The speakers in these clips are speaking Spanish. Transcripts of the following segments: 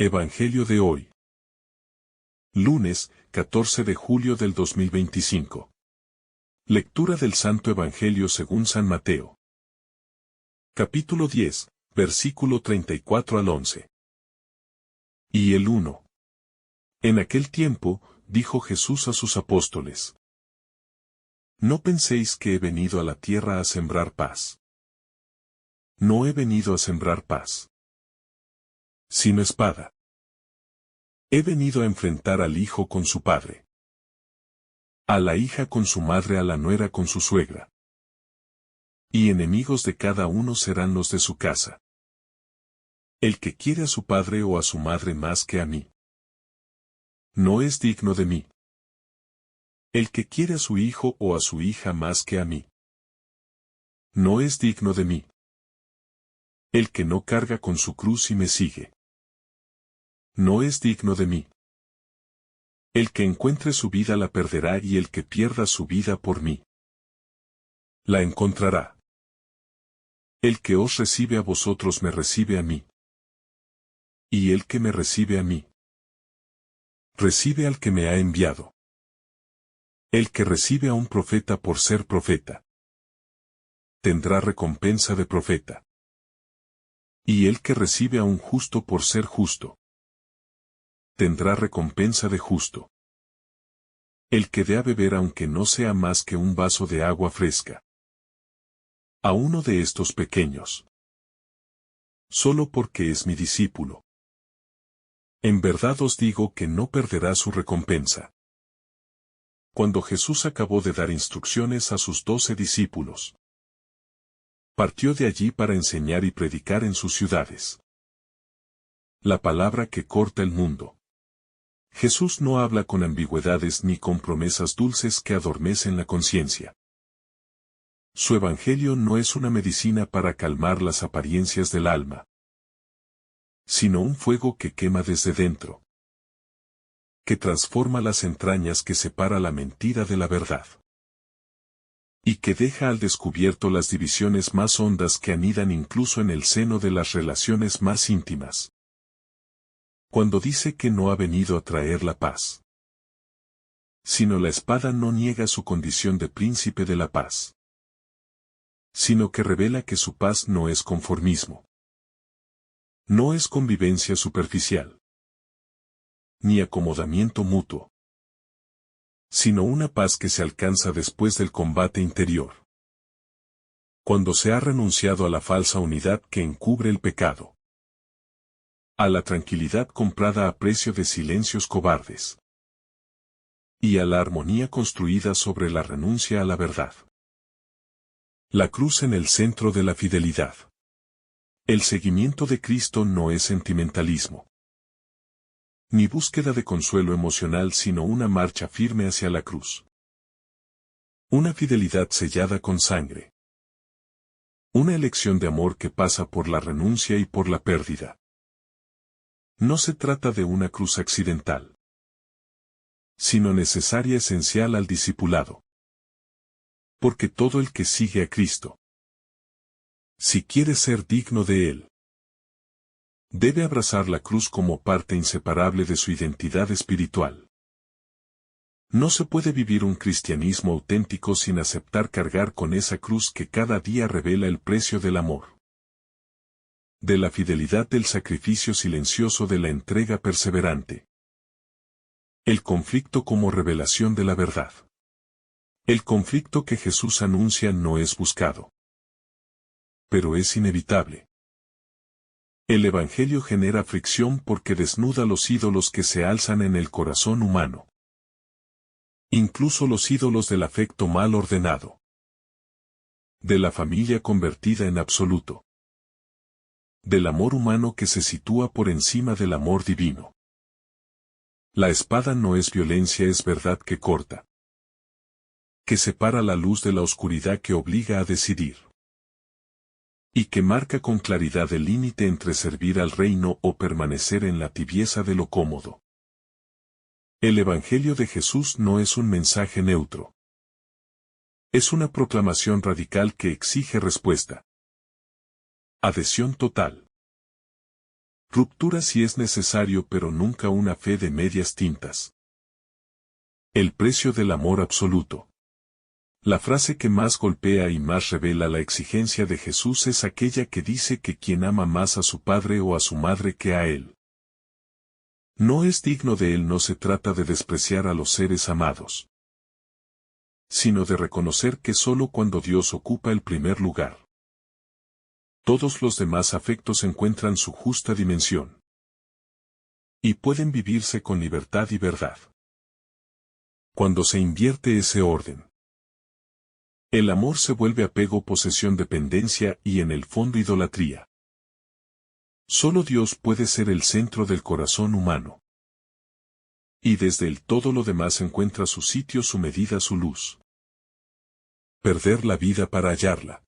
Evangelio de hoy. Lunes, 14 de julio del 2025. Lectura del Santo Evangelio según San Mateo. Capítulo 10, versículo 34 al 11. Y el 1. En aquel tiempo, dijo Jesús a sus apóstoles: No penséis que he venido a la tierra a sembrar paz. No he venido a sembrar paz, sino espada. He venido a enfrentar al hijo con su padre, a la hija con su madre, a la nuera con su suegra. Y enemigos de cada uno serán los de su casa. El que quiere a su padre o a su madre más que a mí, no es digno de mí. El que quiere a su hijo o a su hija más que a mí, no es digno de mí. El que no carga con su cruz y me sigue, no es digno de mí. El que encuentre su vida la perderá, y el que pierda su vida por mí la encontrará. El que os recibe a vosotros me recibe a mí. Y el que me recibe a mí, recibe al que me ha enviado. El que recibe a un profeta por ser profeta, tendrá recompensa de profeta. Y el que recibe a un justo por ser justo, tendrá recompensa de justo. El que dé a beber, aunque no sea más que un vaso de agua fresca, a uno de estos pequeños, solo porque es mi discípulo, en verdad os digo que no perderá su recompensa. Cuando Jesús acabó de dar instrucciones a sus 12 discípulos, partió de allí para enseñar y predicar en sus ciudades. La palabra que corta el mundo. Jesús no habla con ambigüedades ni con promesas dulces que adormecen la conciencia. Su evangelio no es una medicina para calmar las apariencias del alma, sino un fuego que quema desde dentro, que transforma las entrañas, que separa la mentira de la verdad, y que deja al descubierto las divisiones más hondas que anidan incluso en el seno de las relaciones más íntimas. Cuando dice que no ha venido a traer la paz, sino la espada, no niega su condición de príncipe de la paz, sino que revela que su paz no es conformismo, no es convivencia superficial, ni acomodamiento mutuo, sino una paz que se alcanza después del combate interior, cuando se ha renunciado a la falsa unidad que encubre el pecado, a la tranquilidad comprada a precio de silencios cobardes, y a la armonía construida sobre la renuncia a la verdad. La cruz en el centro de la fidelidad. El seguimiento de Cristo no es sentimentalismo, ni búsqueda de consuelo emocional, sino una marcha firme hacia la cruz. Una fidelidad sellada con sangre. Una elección de amor que pasa por la renuncia y por la pérdida. No se trata de una cruz accidental, sino necesaria, esencial al discipulado. Porque todo el que sigue a Cristo, si quiere ser digno de Él, debe abrazar la cruz como parte inseparable de su identidad espiritual. No se puede vivir un cristianismo auténtico sin aceptar cargar con esa cruz que cada día revela el precio del amor, de la fidelidad, del sacrificio silencioso, de la entrega perseverante. El conflicto como revelación de la verdad. El conflicto que Jesús anuncia no es buscado, pero es inevitable. El Evangelio genera fricción porque desnuda los ídolos que se alzan en el corazón humano. Incluso los ídolos del afecto mal ordenado, de la familia convertida en absoluto, del amor humano que se sitúa por encima del amor divino. La espada no es violencia, es verdad que corta, que separa la luz de la oscuridad, que obliga a decidir, y que marca con claridad el límite entre servir al reino o permanecer en la tibieza de lo cómodo. El Evangelio de Jesús no es un mensaje neutro. Es una proclamación radical que exige respuesta. Adhesión total. Ruptura si es necesario, pero nunca una fe de medias tintas. El precio del amor absoluto. La frase que más golpea y más revela la exigencia de Jesús es aquella que dice que quien ama más a su padre o a su madre que a él, no es digno de él. No se trata de despreciar a los seres amados, sino de reconocer que solo cuando Dios ocupa el primer lugar, todos los demás afectos encuentran su justa dimensión y pueden vivirse con libertad y verdad. Cuando se invierte ese orden, el amor se vuelve apego, posesión, dependencia y en el fondo idolatría. Solo Dios puede ser el centro del corazón humano. Y desde él todo lo demás encuentra su sitio, su medida, su luz. Perder la vida para hallarla.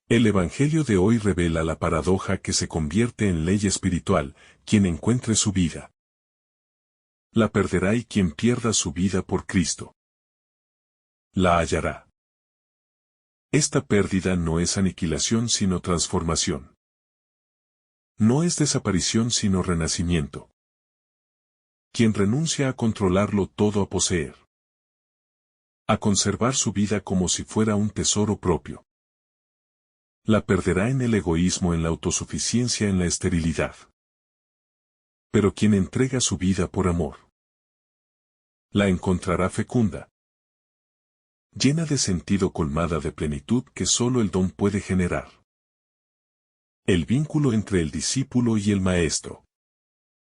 El Evangelio de hoy revela la paradoja que se convierte en ley espiritual: quien encuentre su vida, la perderá, y quien pierda su vida por Cristo, la hallará. Esta pérdida no es aniquilación sino transformación. No es desaparición sino renacimiento. Quien renuncia a controlarlo todo, a poseer, a conservar su vida como si fuera un tesoro propio, la perderá en el egoísmo, en la autosuficiencia, en la esterilidad. Pero quien entrega su vida por amor, la encontrará fecunda, llena de sentido, colmada de plenitud que solo el don puede generar. El vínculo entre el discípulo y el maestro.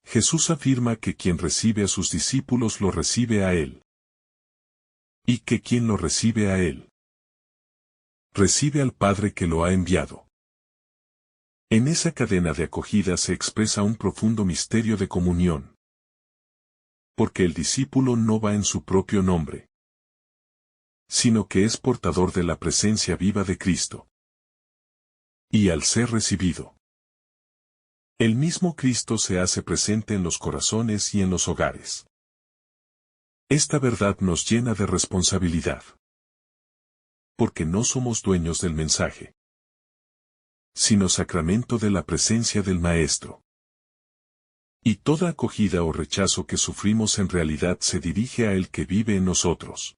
Jesús afirma que quien recibe a sus discípulos lo recibe a él, y que quien lo recibe a él, recibe al Padre que lo ha enviado. En esa cadena de acogida se expresa un profundo misterio de comunión, porque el discípulo no va en su propio nombre, sino que es portador de la presencia viva de Cristo. Y al ser recibido, el mismo Cristo se hace presente en los corazones y en los hogares. Esta verdad nos llena de responsabilidad, porque no somos dueños del mensaje, sino sacramento de la presencia del Maestro. Y toda acogida o rechazo que sufrimos en realidad se dirige a el que vive en nosotros.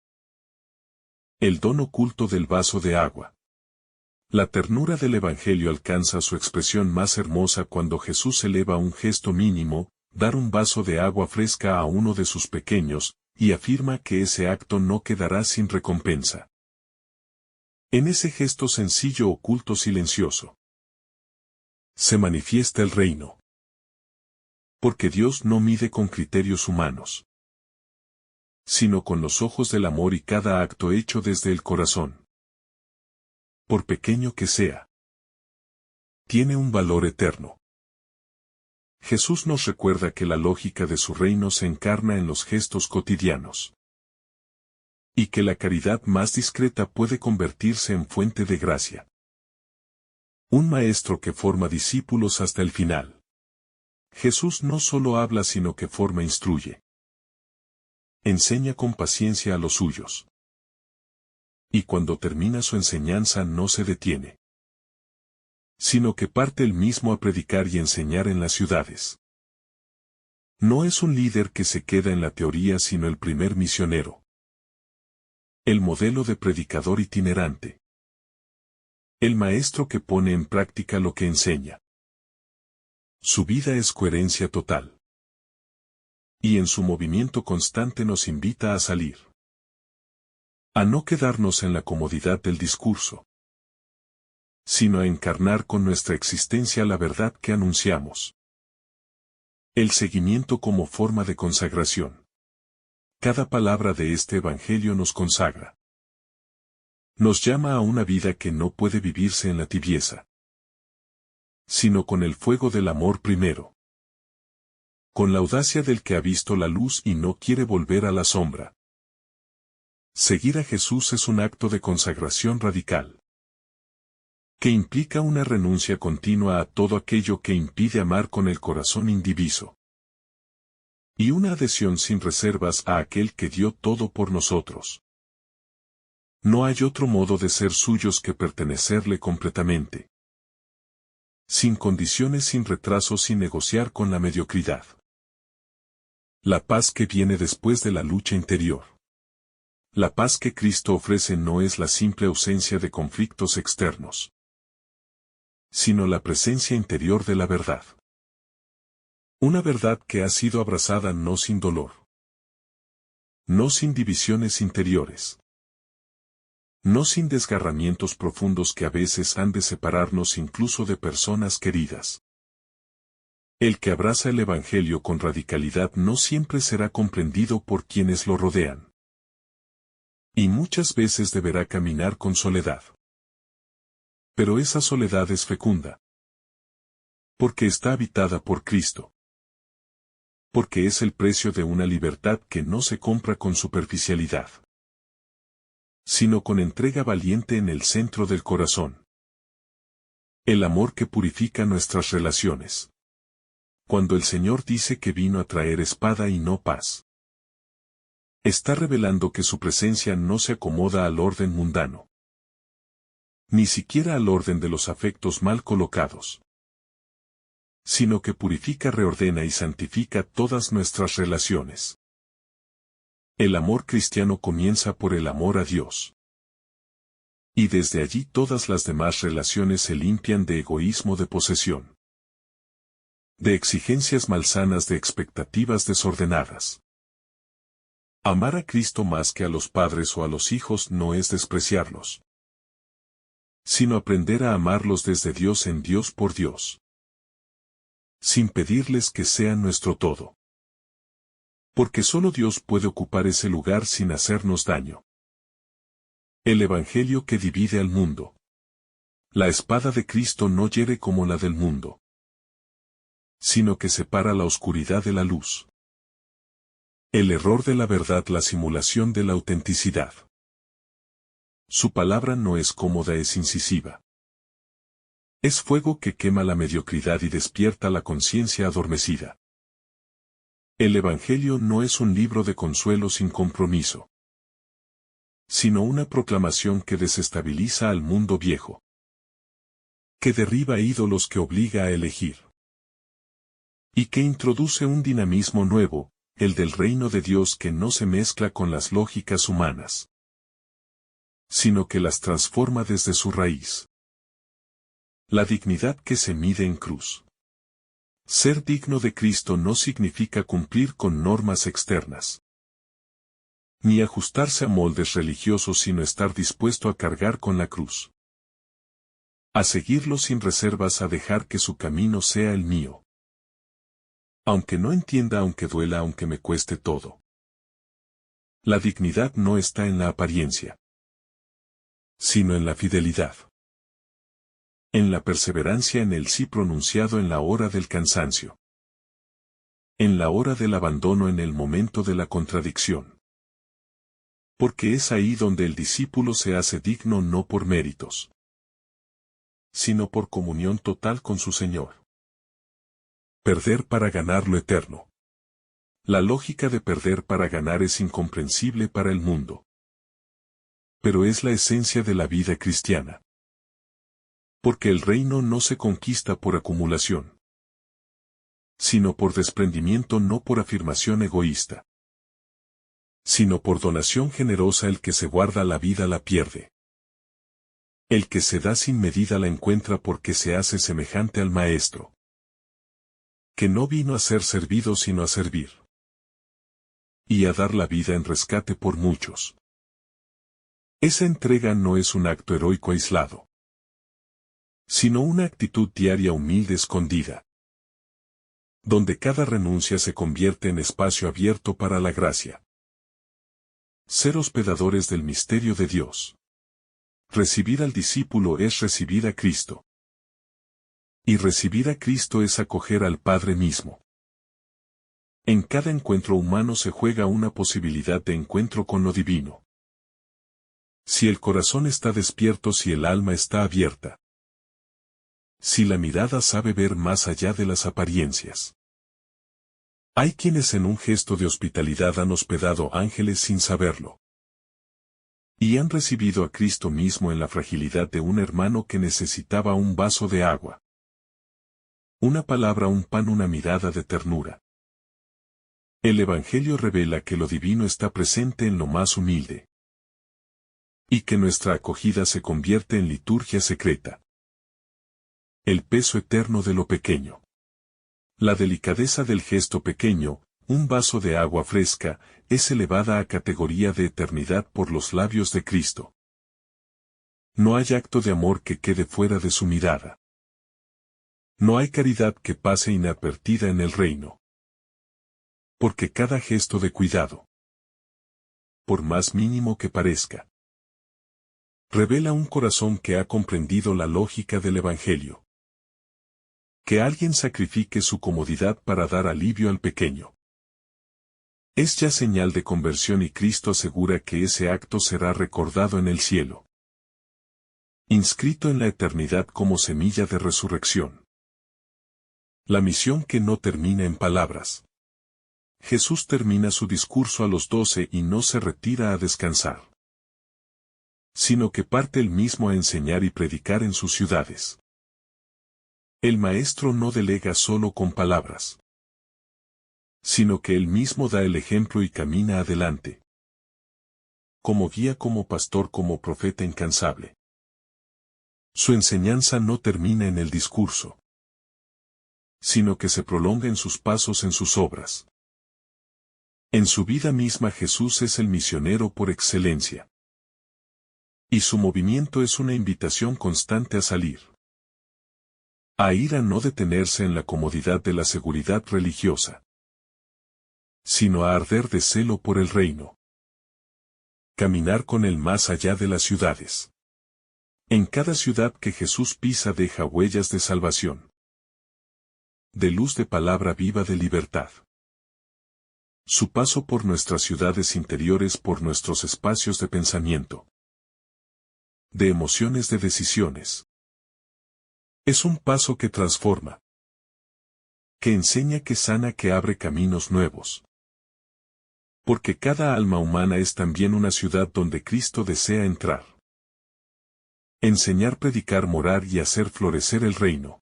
El don oculto del vaso de agua. La ternura del Evangelio alcanza su expresión más hermosa cuando Jesús eleva un gesto mínimo, dar un vaso de agua fresca a uno de sus pequeños, y afirma que ese acto no quedará sin recompensa. En ese gesto sencillo, oculto, silencioso, se manifiesta el reino. Porque Dios no mide con criterios humanos, sino con los ojos del amor, y cada acto hecho desde el corazón, por pequeño que sea, tiene un valor eterno. Jesús nos recuerda que la lógica de su reino se encarna en los gestos cotidianos, y que la caridad más discreta puede convertirse en fuente de gracia. Un maestro que forma discípulos hasta el final. Jesús no solo habla sino que forma, instruye. Enseña con paciencia a los suyos. Y cuando termina su enseñanza no se detiene, sino que parte él mismo a predicar y enseñar en las ciudades. No es un líder que se queda en la teoría sino el primer misionero. El modelo de predicador itinerante. El maestro que pone en práctica lo que enseña. Su vida es coherencia total. Y en su movimiento constante nos invita a salir. A no quedarnos en la comodidad del discurso, sino a encarnar con nuestra existencia la verdad que anunciamos. El seguimiento como forma de consagración. Cada palabra de este Evangelio nos consagra. Nos llama a una vida que no puede vivirse en la tibieza, sino con el fuego del amor primero. Con la audacia del que ha visto la luz y no quiere volver a la sombra. Seguir a Jesús es un acto de consagración radical, que implica una renuncia continua a todo aquello que impide amar con el corazón indiviso, y una adhesión sin reservas a aquel que dio todo por nosotros. No hay otro modo de ser suyos que pertenecerle completamente. Sin condiciones, sin retraso, sin negociar con la mediocridad. La paz que viene después de la lucha interior. La paz que Cristo ofrece no es la simple ausencia de conflictos externos, sino la presencia interior de la verdad. Una verdad que ha sido abrazada no sin dolor, no sin divisiones interiores, no sin desgarramientos profundos que a veces han de separarnos incluso de personas queridas. El que abraza el Evangelio con radicalidad no siempre será comprendido por quienes lo rodean. Y muchas veces deberá caminar con soledad. Pero esa soledad es fecunda. Porque está habitada por Cristo. Porque es el precio de una libertad que no se compra con superficialidad, sino con entrega valiente en el centro del corazón. El amor que purifica nuestras relaciones. Cuando el Señor dice que vino a traer espada y no paz, está revelando que su presencia no se acomoda al orden mundano, ni siquiera al orden de los afectos mal colocados, sino que purifica, reordena y santifica todas nuestras relaciones. El amor cristiano comienza por el amor a Dios. Y desde allí todas las demás relaciones se limpian de egoísmo, de posesión, de exigencias malsanas, de expectativas desordenadas. Amar a Cristo más que a los padres o a los hijos no es despreciarlos, sino aprender a amarlos desde Dios, en Dios, por Dios, sin pedirles que sean nuestro todo. Porque solo Dios puede ocupar ese lugar sin hacernos daño. El Evangelio que divide al mundo. La espada de Cristo no hiere como la del mundo, sino que separa la oscuridad de la luz. El error de la verdad, la simulación de la autenticidad. Su palabra no es cómoda, es incisiva. Es fuego que quema la mediocridad y despierta la conciencia adormecida. El Evangelio no es un libro de consuelo sin compromiso, sino una proclamación que desestabiliza al mundo viejo, que derriba ídolos, que obliga a elegir, y que introduce un dinamismo nuevo, el del reino de Dios, que no se mezcla con las lógicas humanas, sino que las transforma desde su raíz. La dignidad que se mide en cruz. Ser digno de Cristo no significa cumplir con normas externas, ni ajustarse a moldes religiosos, sino estar dispuesto a cargar con la cruz, a seguirlo sin reservas, a dejar que su camino sea el mío. Aunque no entienda, aunque duela, aunque me cueste todo. La dignidad no está en la apariencia, sino en la fidelidad. En la perseverancia, en el sí pronunciado en la hora del cansancio, en la hora del abandono, en el momento de la contradicción. Porque es ahí donde el discípulo se hace digno, no por méritos, sino por comunión total con su Señor. Perder para ganar lo eterno. La lógica de perder para ganar es incomprensible para el mundo, pero es la esencia de la vida cristiana. Porque el reino no se conquista por acumulación, sino por desprendimiento, no por afirmación egoísta, sino por donación generosa. El que se guarda la vida la pierde. El que se da sin medida la encuentra, porque se hace semejante al Maestro, que no vino a ser servido sino a servir, y a dar la vida en rescate por muchos. Esa entrega no es un acto heroico aislado, sino una actitud diaria, humilde, escondida, donde cada renuncia se convierte en espacio abierto para la gracia. Ser hospedadores del misterio de Dios. Recibir al discípulo es recibir a Cristo. Y recibir a Cristo es acoger al Padre mismo. En cada encuentro humano se juega una posibilidad de encuentro con lo divino. Si el corazón está despierto, si el alma está abierta, si la mirada sabe ver más allá de las apariencias. Hay quienes en un gesto de hospitalidad han hospedado ángeles sin saberlo, y han recibido a Cristo mismo en la fragilidad de un hermano que necesitaba un vaso de agua. Una palabra, un pan, una mirada de ternura. El Evangelio revela que lo divino está presente en lo más humilde. Y que nuestra acogida se convierte en liturgia secreta. El peso eterno de lo pequeño. La delicadeza del gesto pequeño, un vaso de agua fresca, es elevada a categoría de eternidad por los labios de Cristo. No hay acto de amor que quede fuera de su mirada. No hay caridad que pase inadvertida en el reino. Porque cada gesto de cuidado, por más mínimo que parezca, revela un corazón que ha comprendido la lógica del Evangelio. Que alguien sacrifique su comodidad para dar alivio al pequeño. Es ya señal de conversión y Cristo asegura que ese acto será recordado en el cielo. Inscrito en la eternidad como semilla de resurrección. La misión que no termina en palabras. Jesús termina su discurso a los 12 y no se retira a descansar, sino que parte él mismo a enseñar y predicar en sus ciudades. El Maestro no delega solo con palabras, sino que él mismo da el ejemplo y camina adelante. Como guía, como pastor, como profeta incansable. Su enseñanza no termina en el discurso, sino que se prolonga en sus pasos, en sus obras. En su vida misma Jesús es el misionero por excelencia. Y su movimiento es una invitación constante a salir. A ir, a no detenerse en la comodidad de la seguridad religiosa, sino a arder de celo por el reino. Caminar con él más allá de las ciudades. En cada ciudad que Jesús pisa deja huellas de salvación. De luz, de palabra viva, de libertad. Su paso por nuestras ciudades interiores, por nuestros espacios de pensamiento. De emociones, de decisiones. Es un paso que transforma. Que enseña, que sana, que abre caminos nuevos. Porque cada alma humana es también una ciudad donde Cristo desea entrar. Enseñar, predicar, morar y hacer florecer el reino.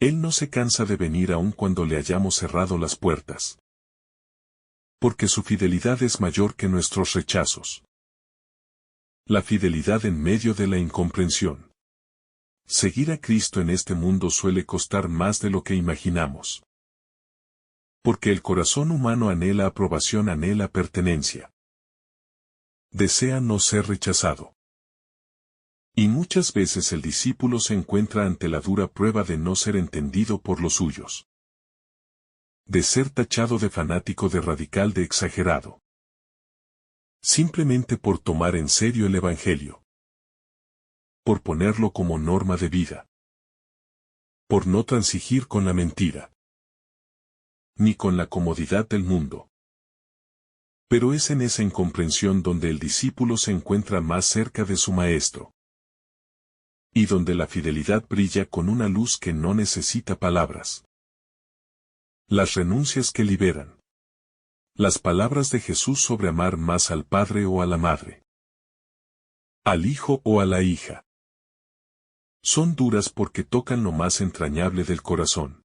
Él no se cansa de venir aun cuando le hayamos cerrado las puertas. Porque su fidelidad es mayor que nuestros rechazos. La fidelidad en medio de la incomprensión. Seguir a Cristo en este mundo suele costar más de lo que imaginamos. Porque el corazón humano anhela aprobación, anhela pertenencia. Desea no ser rechazado. Y muchas veces el discípulo se encuentra ante la dura prueba de no ser entendido por los suyos. De ser tachado de fanático, de radical, de exagerado. Simplemente por tomar en serio el Evangelio. Por ponerlo como norma de vida. Por no transigir con la mentira. Ni con la comodidad del mundo. Pero es en esa incomprensión donde el discípulo se encuentra más cerca de su Maestro. Y donde la fidelidad brilla con una luz que no necesita palabras. Las renuncias que liberan. Las palabras de Jesús sobre amar más al Padre o a la Madre. Al Hijo o a la hija. Son duras porque tocan lo más entrañable del corazón.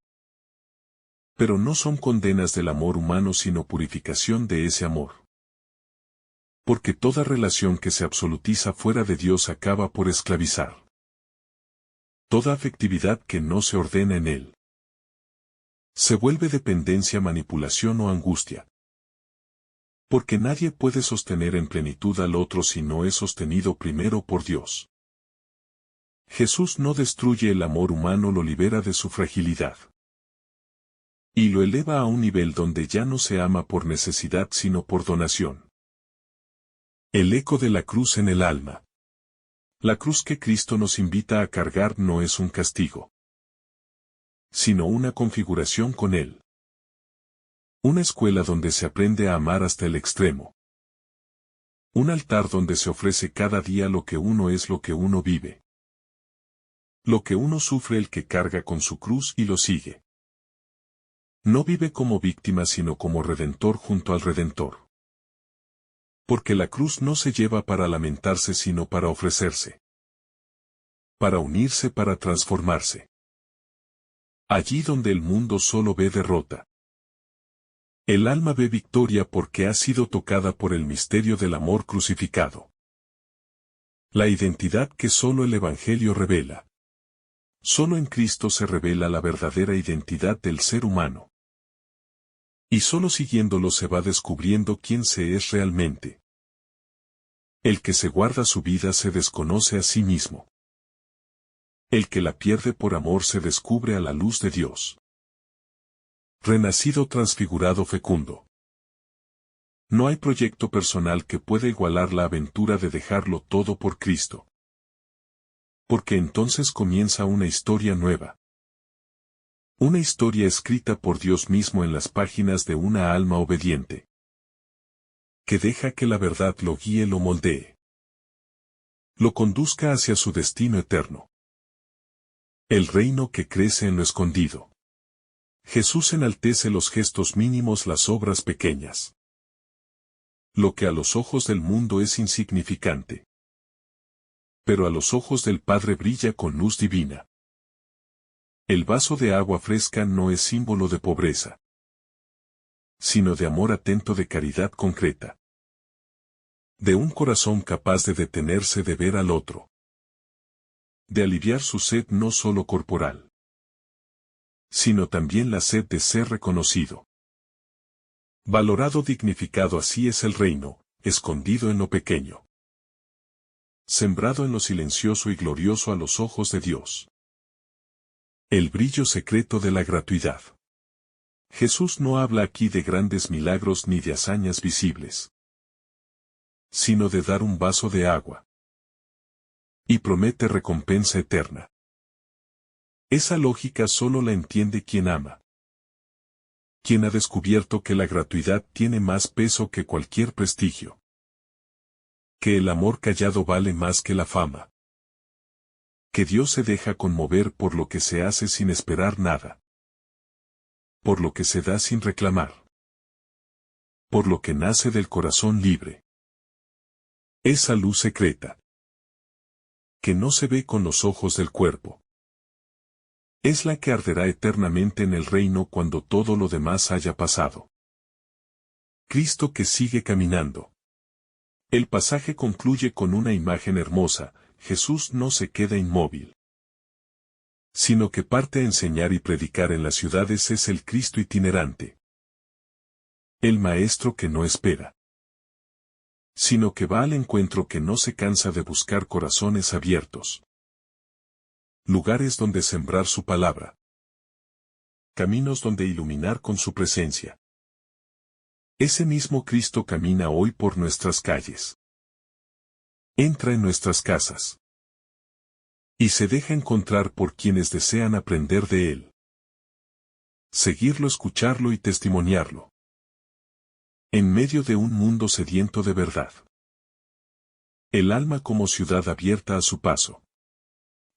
Pero no son condenas del amor humano sino purificación de ese amor. Porque toda relación que se absolutiza fuera de Dios acaba por esclavizar. Toda afectividad que no se ordena en él. Se vuelve dependencia, manipulación o angustia. Porque nadie puede sostener en plenitud al otro si no es sostenido primero por Dios. Jesús no destruye el amor humano, lo libera de su fragilidad. Y lo eleva a un nivel donde ya no se ama por necesidad sino por donación. El eco de la cruz en el alma. La cruz que Cristo nos invita a cargar no es un castigo, sino una configuración con Él. Una escuela donde se aprende a amar hasta el extremo. Un altar donde se ofrece cada día lo que uno es, lo que uno vive. Lo que uno sufre, el que carga con su cruz y lo sigue. No vive como víctima sino como redentor junto al Redentor. Porque la cruz no se lleva para lamentarse sino para ofrecerse. Para unirse, para transformarse. Allí donde el mundo solo ve derrota. El alma ve victoria porque ha sido tocada por el misterio del amor crucificado. La identidad que solo el Evangelio revela. Solo en Cristo se revela la verdadera identidad del ser humano. Y solo siguiéndolo se va descubriendo quién se es realmente. El que se guarda su vida se desconoce a sí mismo. El que la pierde por amor se descubre a la luz de Dios. Renacido transfigurado fecundo. No hay proyecto personal que pueda igualar la aventura de dejarlo todo por Cristo. Porque entonces comienza una historia nueva. Una historia escrita por Dios mismo en las páginas de una alma obediente. Que deja que la verdad lo guíe, lo moldee. Lo conduzca hacia su destino eterno. El reino que crece en lo escondido. Jesús enaltece los gestos mínimos, las obras pequeñas. Lo que a los ojos del mundo es insignificante. Pero a los ojos del Padre brilla con luz divina. El vaso de agua fresca no es símbolo de pobreza, sino de amor atento, de caridad concreta. De un corazón capaz de detenerse de ver al otro. De aliviar su sed no solo corporal, sino también la sed de ser reconocido. Valorado, dignificado, así es el reino, escondido en lo pequeño. Sembrado en lo silencioso y glorioso a los ojos de Dios. El brillo secreto de la gratuidad. Jesús no habla aquí de grandes milagros ni de hazañas visibles, sino de dar un vaso de agua. Y promete recompensa eterna. Esa lógica solo la entiende quien ama. Quien ha descubierto que la gratuidad tiene más peso que cualquier prestigio. Que el amor callado vale más que la fama. Que Dios se deja conmover por lo que se hace sin esperar nada. Por lo que se da sin reclamar. Por lo que nace del corazón libre. Esa luz secreta. Que no se ve con los ojos del cuerpo. Es la que arderá eternamente en el reino cuando todo lo demás haya pasado. Cristo que sigue caminando. El pasaje concluye con una imagen hermosa. Jesús no se queda inmóvil, sino que parte a enseñar y predicar en las ciudades. Es el Cristo itinerante. El Maestro que no espera, sino que va al encuentro, que no se cansa de buscar corazones abiertos. Lugares donde sembrar su palabra. Caminos donde iluminar con su presencia. Ese mismo Cristo camina hoy por nuestras calles. Entra en nuestras casas. Y se deja encontrar por quienes desean aprender de Él. Seguirlo, escucharlo y testimoniarlo. En medio de un mundo sediento de verdad. El alma como ciudad abierta a su paso.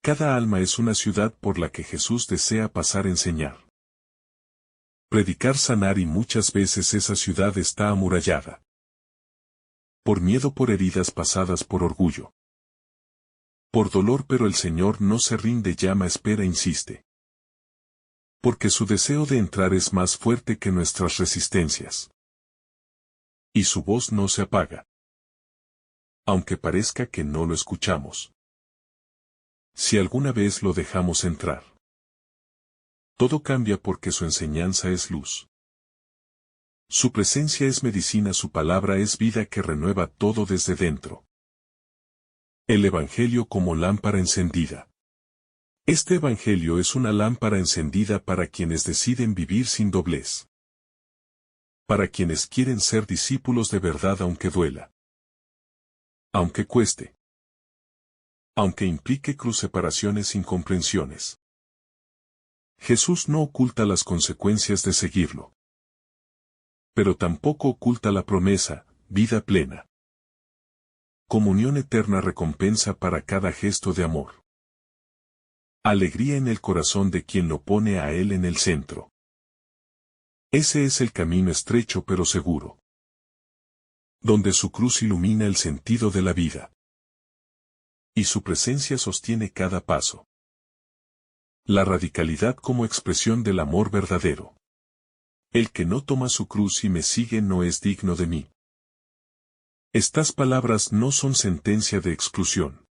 Cada alma es una ciudad por la que Jesús desea pasar a enseñar. Predicar, sanar, y muchas veces esa ciudad está amurallada. Por miedo, por heridas pasadas, por orgullo. Por dolor, pero el Señor no se rinde, llama, espera, insiste. Porque su deseo de entrar es más fuerte que nuestras resistencias. Y su voz no se apaga. Aunque parezca que no lo escuchamos. Si alguna vez lo dejamos entrar. Todo cambia porque su enseñanza es luz. Su presencia es medicina, su palabra es vida que renueva todo desde dentro. El Evangelio como lámpara encendida. Este Evangelio es una lámpara encendida para quienes deciden vivir sin doblez. Para quienes quieren ser discípulos de verdad aunque duela. Aunque cueste. Aunque implique separaciones, incomprensiones. Jesús no oculta las consecuencias de seguirlo. Pero tampoco oculta la promesa, vida plena. Comunión eterna, recompensa para cada gesto de amor. Alegría en el corazón de quien lo pone a Él en el centro. Ese es el camino estrecho pero seguro. Donde su cruz ilumina el sentido de la vida. Y su presencia sostiene cada paso. La radicalidad como expresión del amor verdadero. El que no toma su cruz y me sigue no es digno de mí. Estas palabras no son sentencia de exclusión,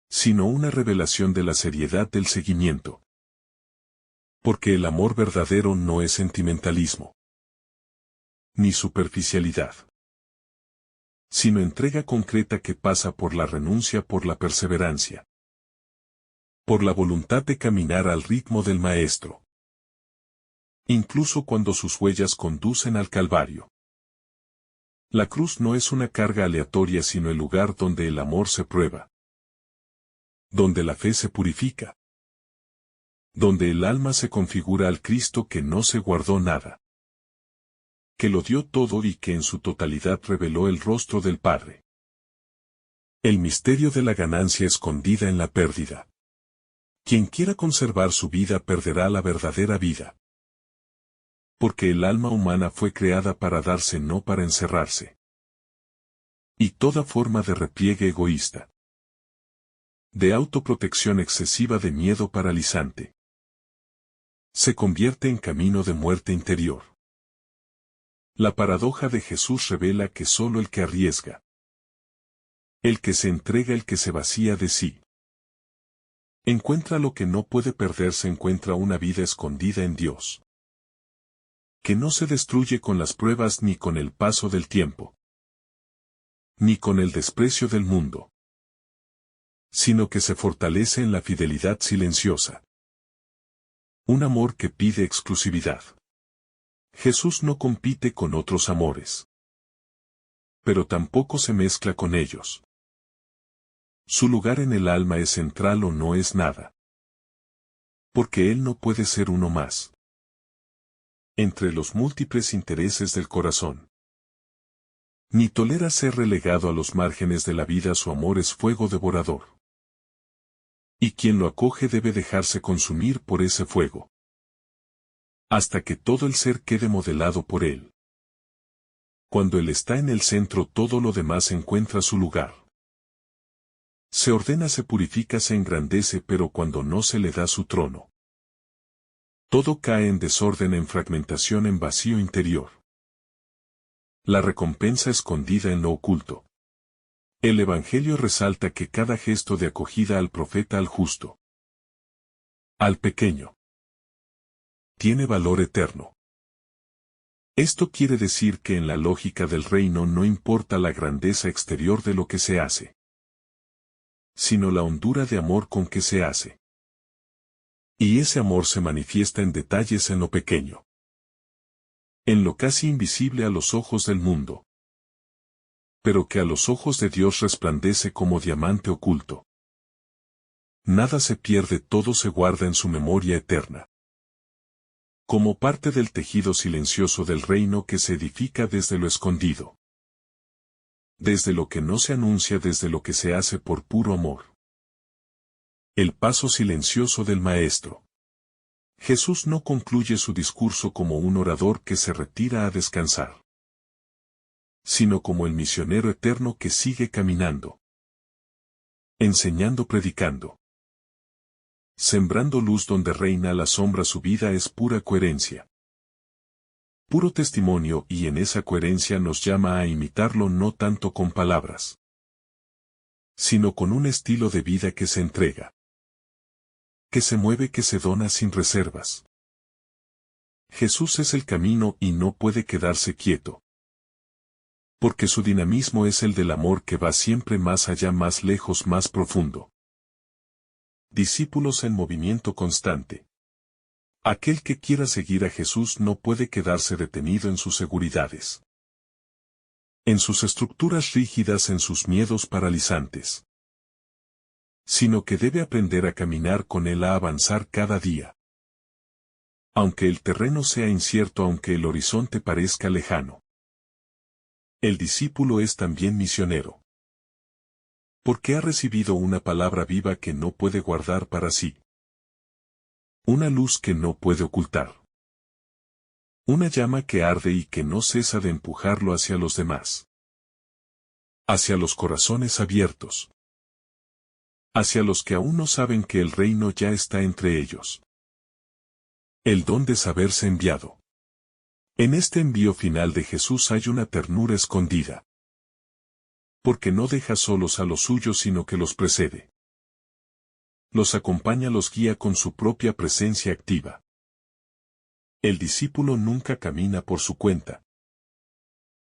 sino una revelación de la seriedad del seguimiento. Porque el amor verdadero no es sentimentalismo, ni superficialidad, sino entrega concreta que pasa por la renuncia, por la perseverancia, por la voluntad de caminar al ritmo del Maestro, incluso cuando sus huellas conducen al Calvario. La cruz no es una carga aleatoria sino el lugar donde el amor se prueba, donde la fe se purifica, donde el alma se configura al Cristo que no se guardó nada, que lo dio todo y que en su totalidad reveló el rostro del Padre. El misterio de la ganancia escondida en la pérdida. Quien quiera conservar su vida perderá la verdadera vida. Porque el alma humana fue creada para darse, no para encerrarse. Y toda forma de repliegue egoísta, de autoprotección excesiva, de miedo paralizante, se convierte en camino de muerte interior. La paradoja de Jesús revela que solo el que arriesga, el que se entrega, el que se vacía de sí, encuentra lo que no puede perderse, encuentra una vida escondida en Dios, que no se destruye con las pruebas ni con el paso del tiempo, ni con el desprecio del mundo, sino que se fortalece en la fidelidad silenciosa. Un amor que pide exclusividad. Jesús no compite con otros amores, pero tampoco se mezcla con ellos. Su lugar en el alma es central o no es nada, porque Él no puede ser uno más entre los múltiples intereses del corazón. Ni tolera ser relegado a los márgenes de la vida, su amor es fuego devorador. Y quien lo acoge debe dejarse consumir por ese fuego, hasta que todo el ser quede modelado por él. Cuando Él está en el centro, todo lo demás encuentra su lugar. Se ordena, se purifica, se engrandece, pero cuando no se le da su trono, todo cae en desorden, en fragmentación, en vacío interior. La recompensa escondida en lo oculto. El Evangelio resalta que cada gesto de acogida al profeta, al justo, al pequeño, tiene valor eterno. Esto quiere decir que en la lógica del reino no importa la grandeza exterior de lo que se hace, sino la hondura de amor con que se hace. Y ese amor se manifiesta en detalles, en lo pequeño, en lo casi invisible a los ojos del mundo, pero que a los ojos de Dios resplandece como diamante oculto. Nada se pierde, todo se guarda en su memoria eterna, como parte del tejido silencioso del reino que se edifica desde lo escondido, desde lo que no se anuncia, desde lo que se hace por puro amor. El paso silencioso del Maestro. Jesús no concluye su discurso como un orador que se retira a descansar, sino como el misionero eterno que sigue caminando, enseñando, predicando, sembrando luz donde reina la sombra. Su vida es pura coherencia, puro testimonio, y en esa coherencia nos llama a imitarlo no tanto con palabras, sino con un estilo de vida que se entrega, que se mueve, que se dona sin reservas. Jesús es el camino y no puede quedarse quieto, porque su dinamismo es el del amor que va siempre más allá, más lejos, más profundo. Discípulos en movimiento constante. Aquel que quiera seguir a Jesús no puede quedarse detenido en sus seguridades, en sus estructuras rígidas, en sus miedos paralizantes, sino que debe aprender a caminar con Él, a avanzar cada día. Aunque el terreno sea incierto, aunque el horizonte parezca lejano. El discípulo es también misionero, porque ha recibido una palabra viva que no puede guardar para sí, una luz que no puede ocultar, una llama que arde y que no cesa de empujarlo hacia los demás, hacia los corazones abiertos. hacia los que aún no saben que el reino ya está entre ellos. El don de saberse enviado. En este envío final de Jesús hay una ternura escondida. Porque no deja solos a los suyos sino que los precede. Los acompaña, los guía con su propia presencia activa. El discípulo nunca camina por su cuenta.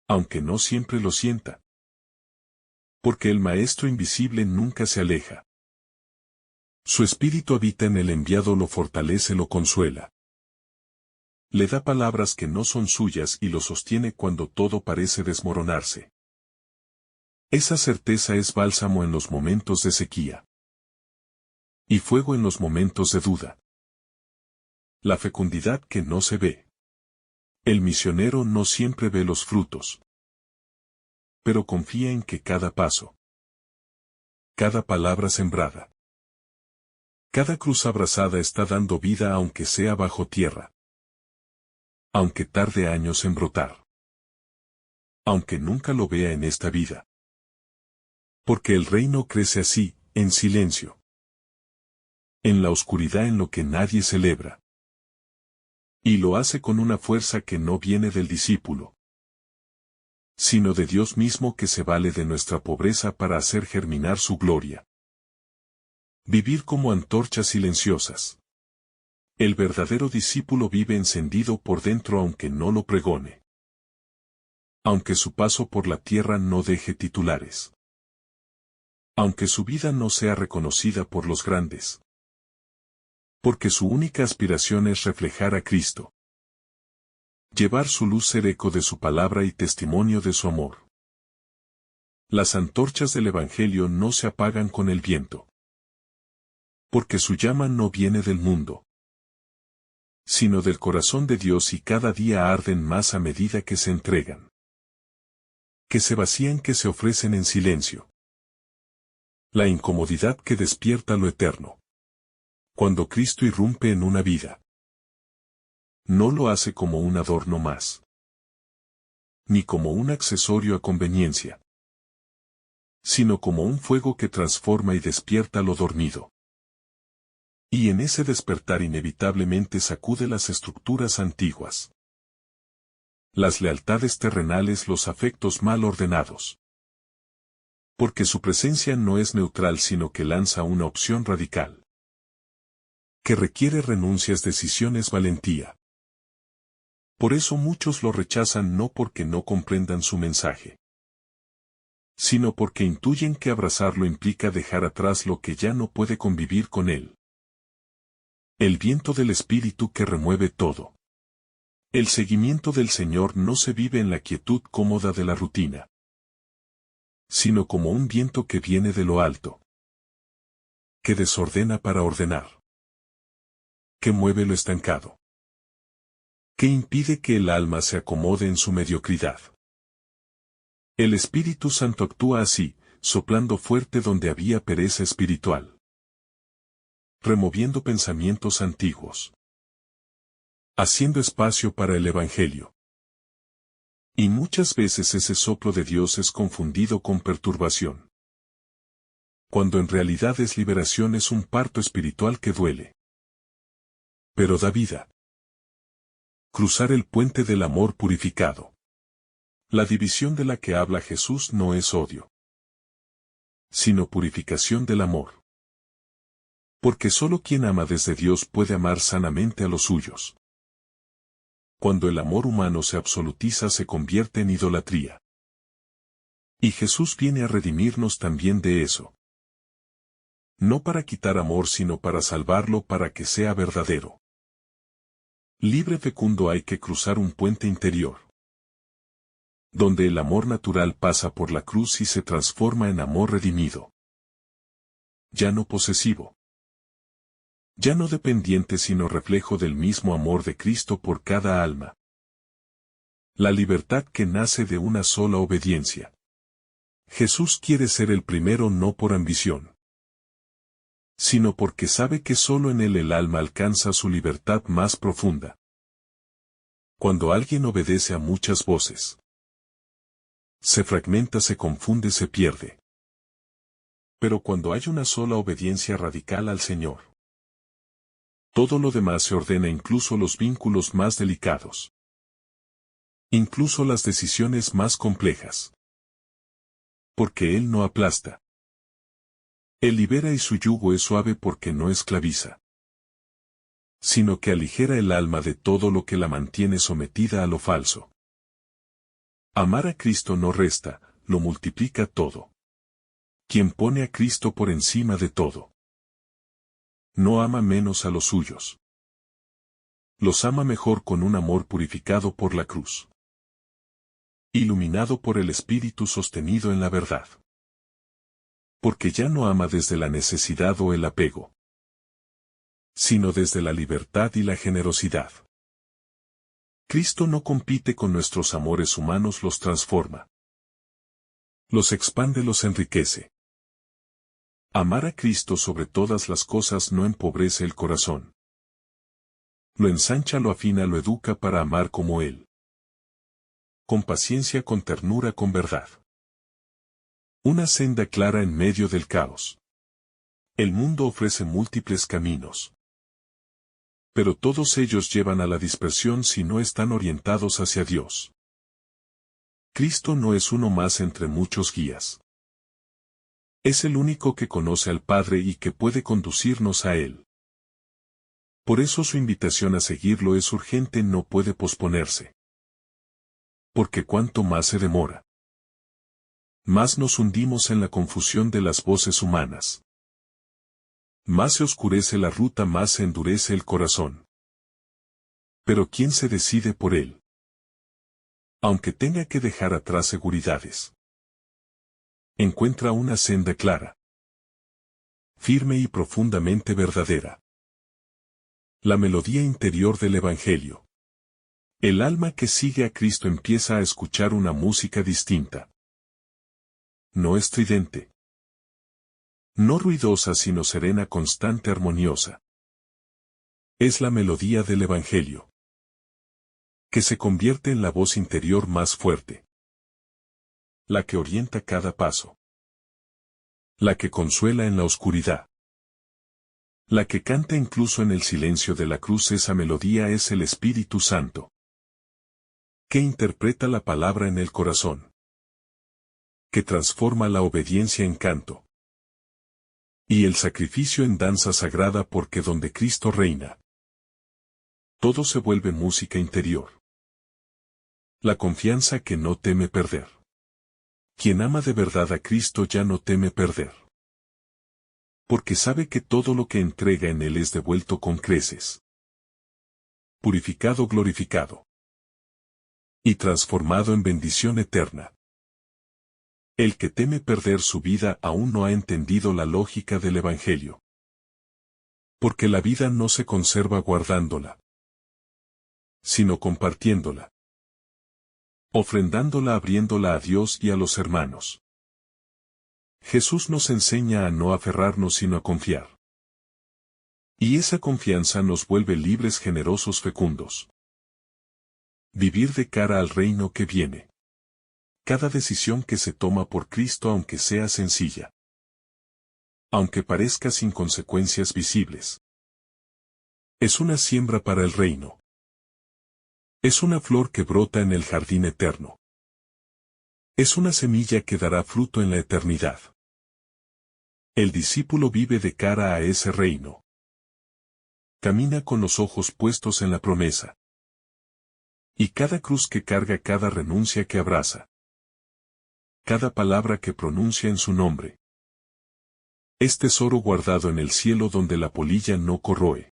Aunque no siempre lo sienta. Porque el Maestro invisible nunca se aleja. Su espíritu habita en el enviado, lo fortalece, lo consuela. Le da palabras que no son suyas y lo sostiene cuando todo parece desmoronarse. Esa certeza es bálsamo en los momentos de sequía. Y fuego en los momentos de duda. La fecundidad que no se ve. El misionero no siempre ve los frutos. Pero confía en que cada paso, cada palabra sembrada, cada cruz abrazada está dando vida aunque sea bajo tierra. Aunque tarde años en brotar. Aunque nunca lo vea en esta vida. Porque el reino crece así, en silencio. En la oscuridad en lo que nadie celebra. Y lo hace con una fuerza que no viene del discípulo, sino de Dios mismo, que se vale de nuestra pobreza para hacer germinar su gloria. Vivir como antorchas silenciosas. El verdadero discípulo vive encendido por dentro aunque no lo pregone. Aunque su paso por la tierra no deje titulares. Aunque su vida no sea reconocida por los grandes. Porque su única aspiración es reflejar a Cristo. Llevar su luz, ser eco de su palabra y testimonio de su amor. Las antorchas del Evangelio no se apagan con el viento. Porque su llama no viene del mundo, sino del corazón de Dios, y cada día arden más a medida que se entregan. Que se vacían, que se ofrecen en silencio. La incomodidad que despierta lo eterno. Cuando Cristo irrumpe en una vida. No lo hace como un adorno más. Ni como un accesorio a conveniencia. Sino como un fuego que transforma y despierta lo dormido. Y en ese despertar inevitablemente sacude las estructuras antiguas. Las lealtades terrenales, los afectos mal ordenados. Porque su presencia no es neutral sino que lanza una opción radical. Que requiere renuncias, decisiones, valentía. Por eso muchos lo rechazan, no porque no comprendan su mensaje, sino porque intuyen que abrazarlo implica dejar atrás lo que ya no puede convivir con él. El viento del Espíritu que remueve todo. El seguimiento del Señor no se vive en la quietud cómoda de la rutina, sino como un viento que viene de lo alto, que desordena para ordenar, que mueve lo estancado, que impide que el alma se acomode en su mediocridad. El Espíritu Santo actúa así, soplando fuerte donde había pereza espiritual, removiendo pensamientos antiguos, haciendo espacio para el Evangelio. Y muchas veces ese soplo de Dios es confundido con perturbación, cuando en realidad es liberación, es un parto espiritual que duele, pero da vida. Cruzar el puente del amor purificado. La división de la que habla Jesús no es odio, sino purificación del amor. Porque solo quien ama desde Dios puede amar sanamente a los suyos. Cuando el amor humano se absolutiza se convierte en idolatría. Y Jesús viene a redimirnos también de eso. No para quitar amor sino para salvarlo, para que sea verdadero. Libre, fecundo, hay que cruzar un puente interior, donde el amor natural pasa por la cruz y se transforma en amor redimido. Ya no posesivo. Ya no dependiente sino reflejo del mismo amor de Cristo por cada alma. La libertad que nace de una sola obediencia. Jesús quiere ser el primero no por ambición, sino porque sabe que solo en él el alma alcanza su libertad más profunda. Cuando alguien obedece a muchas voces, se fragmenta, se confunde, se pierde. Pero cuando hay una sola obediencia radical al Señor, todo lo demás se ordena, incluso los vínculos más delicados, incluso las decisiones más complejas. Porque Él no aplasta. Él libera y su yugo es suave porque no esclaviza, sino que aligera el alma de todo lo que la mantiene sometida a lo falso. Amar a Cristo no resta, lo multiplica todo. Quien pone a Cristo por encima de todo, no ama menos a los suyos. Los ama mejor con un amor purificado por la cruz, iluminado por el Espíritu, sostenido en la verdad. Porque ya no ama desde la necesidad o el apego, sino desde la libertad y la generosidad. Cristo no compite con nuestros amores humanos, los transforma, los expande, los enriquece. Amar a Cristo sobre todas las cosas no empobrece el corazón. Lo ensancha, lo afina, lo educa para amar como Él. Con paciencia, con ternura, con verdad. Una senda clara en medio del caos. El mundo ofrece múltiples caminos, pero todos ellos llevan a la dispersión si no están orientados hacia Dios. Cristo no es uno más entre muchos guías. Es el único que conoce al Padre y que puede conducirnos a Él. Por eso su invitación a seguirlo es urgente, no puede posponerse. Porque cuanto más se demora, más nos hundimos en la confusión de las voces humanas. Más se oscurece la ruta, más se endurece el corazón. Pero ¿quién se decide por Él? Aunque tenga que dejar atrás seguridades, encuentra una senda clara, firme y profundamente verdadera. La melodía interior del Evangelio. El alma que sigue a Cristo empieza a escuchar una música distinta. No estridente, no ruidosa, sino serena, constante, armoniosa. Es la melodía del Evangelio, que se convierte en la voz interior más fuerte, la que orienta cada paso, la que consuela en la oscuridad, la que canta incluso en el silencio de la cruz. Esa melodía es el Espíritu Santo, que interpreta la palabra en el corazón, que transforma la obediencia en canto y el sacrificio en danza sagrada, porque donde Cristo reina, todo se vuelve música interior. La confianza que no teme perder. Quien ama de verdad a Cristo ya no teme perder, porque sabe que todo lo que entrega en Él es devuelto con creces, purificado, glorificado y transformado en bendición eterna. El que teme perder su vida aún no ha entendido la lógica del Evangelio. Porque la vida no se conserva guardándola, sino compartiéndola, ofrendándola, abriéndola a Dios y a los hermanos. Jesús nos enseña a no aferrarnos sino a confiar. Y esa confianza nos vuelve libres, generosos, fecundos. Vivir de cara al reino que viene. Cada decisión que se toma por Cristo, aunque sea sencilla, aunque parezca sin consecuencias visibles, es una siembra para el reino. Es una flor que brota en el jardín eterno. Es una semilla que dará fruto en la eternidad. El discípulo vive de cara a ese reino. Camina con los ojos puestos en la promesa. Y cada cruz que carga, cada renuncia que abraza, cada palabra que pronuncia en su nombre, es tesoro guardado en el cielo, donde la polilla no corroe,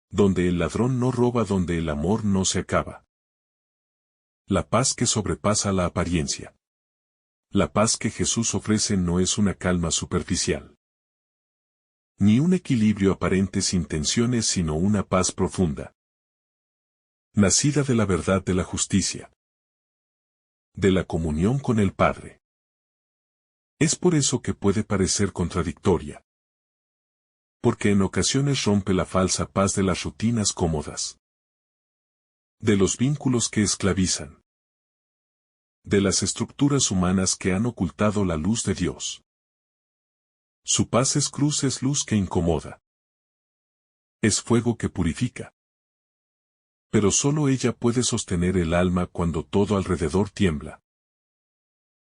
donde el ladrón no roba, donde el amor no se acaba. La paz que sobrepasa la apariencia. La paz que Jesús ofrece no es una calma superficial, ni un equilibrio aparente sin tensiones, sino una paz profunda, nacida de la verdad, de la justicia, de la comunión con el Padre. Es por eso que puede parecer contradictoria, porque en ocasiones rompe la falsa paz de las rutinas cómodas, de los vínculos que esclavizan, de las estructuras humanas que han ocultado la luz de Dios. Su paz es cruz, es luz que incomoda. Es fuego que purifica. Pero solo ella puede sostener el alma cuando todo alrededor tiembla.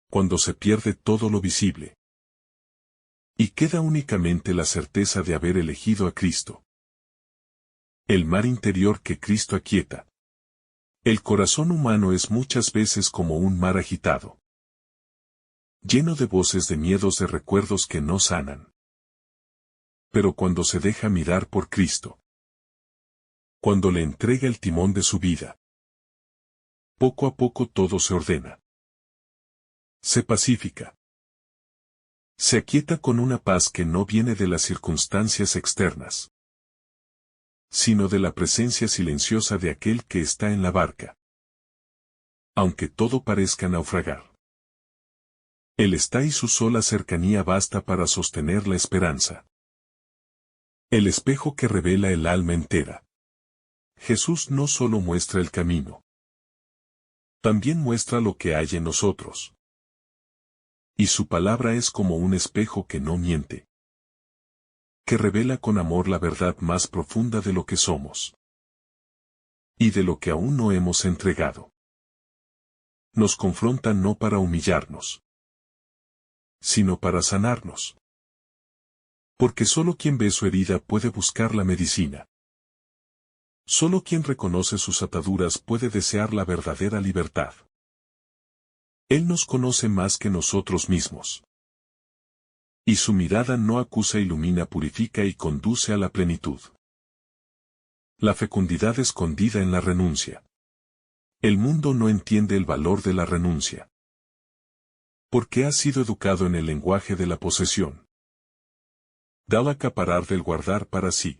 Cuando se pierde todo lo visible. Y queda únicamente la certeza de haber elegido a Cristo. El mar interior que Cristo aquieta. El corazón humano es muchas veces como un mar agitado. Lleno de voces, de miedos, de recuerdos que no sanan. Pero cuando se deja mirar por Cristo. Cuando le entrega el timón de su vida. Poco a poco todo se ordena. Se pacifica. Se aquieta con una paz que no viene de las circunstancias externas, sino de la presencia silenciosa de aquel que está en la barca. Aunque todo parezca naufragar. Él está y su sola cercanía basta para sostener la esperanza. El espejo que revela el alma entera. Jesús no solo muestra el camino. También muestra lo que hay en nosotros. Y su palabra es como un espejo que no miente. Que revela con amor la verdad más profunda de lo que somos. Y de lo que aún no hemos entregado. Nos confronta no para humillarnos, sino para sanarnos. Porque solo quien ve su herida puede buscar la medicina. Solo quien reconoce sus ataduras puede desear la verdadera libertad. Él nos conoce más que nosotros mismos. Y su mirada no acusa, ilumina, purifica y conduce a la plenitud. La fecundidad escondida en la renuncia. El mundo no entiende el valor de la renuncia. Porque ha sido educado en el lenguaje de la posesión. Del acaparar, del guardar para sí.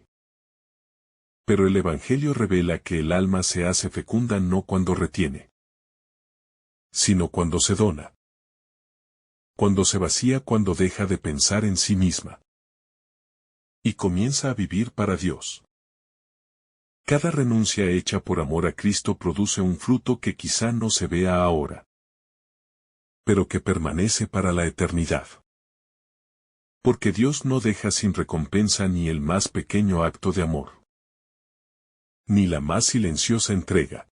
Pero el Evangelio revela que el alma se hace fecunda no cuando retiene, sino cuando se dona. Cuando se vacía, cuando deja de pensar en sí misma. Y comienza a vivir para Dios. Cada renuncia hecha por amor a Cristo produce un fruto que quizá no se vea ahora, pero que permanece para la eternidad. Porque Dios no deja sin recompensa ni el más pequeño acto de amor, ni la más silenciosa entrega.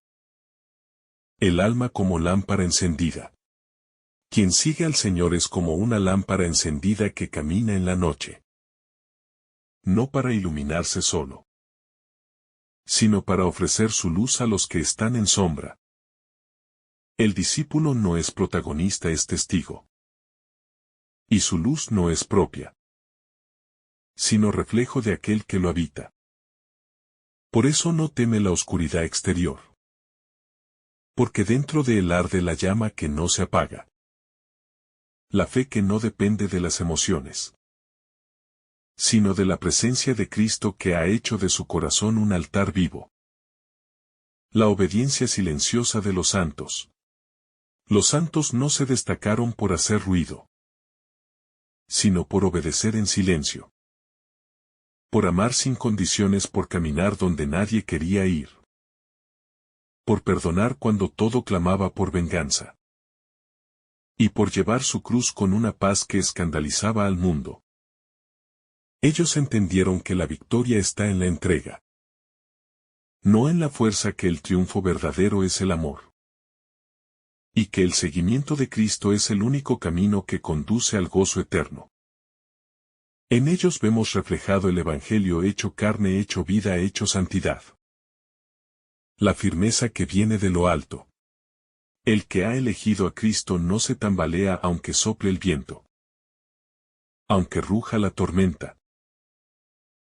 El alma como lámpara encendida. Quien sigue al Señor es como una lámpara encendida que camina en la noche. No para iluminarse solo, sino para ofrecer su luz a los que están en sombra. El discípulo no es protagonista, es testigo. Y su luz no es propia, sino reflejo de aquel que lo habita. Por eso no teme la oscuridad exterior. Porque dentro de él arde la llama que no se apaga. La fe que no depende de las emociones, sino de la presencia de Cristo que ha hecho de su corazón un altar vivo. La obediencia silenciosa de los santos. Los santos no se destacaron por hacer ruido, sino por obedecer en silencio. Por amar sin condiciones, por caminar donde nadie quería ir. Por perdonar cuando todo clamaba por venganza. Y por llevar su cruz con una paz que escandalizaba al mundo. Ellos entendieron que la victoria está en la entrega. No en la fuerza, que el triunfo verdadero es el amor. Y que el seguimiento de Cristo es el único camino que conduce al gozo eterno. En ellos vemos reflejado el Evangelio hecho carne, hecho vida, hecho santidad. La firmeza que viene de lo alto. El que ha elegido a Cristo no se tambalea aunque sople el viento, aunque ruja la tormenta.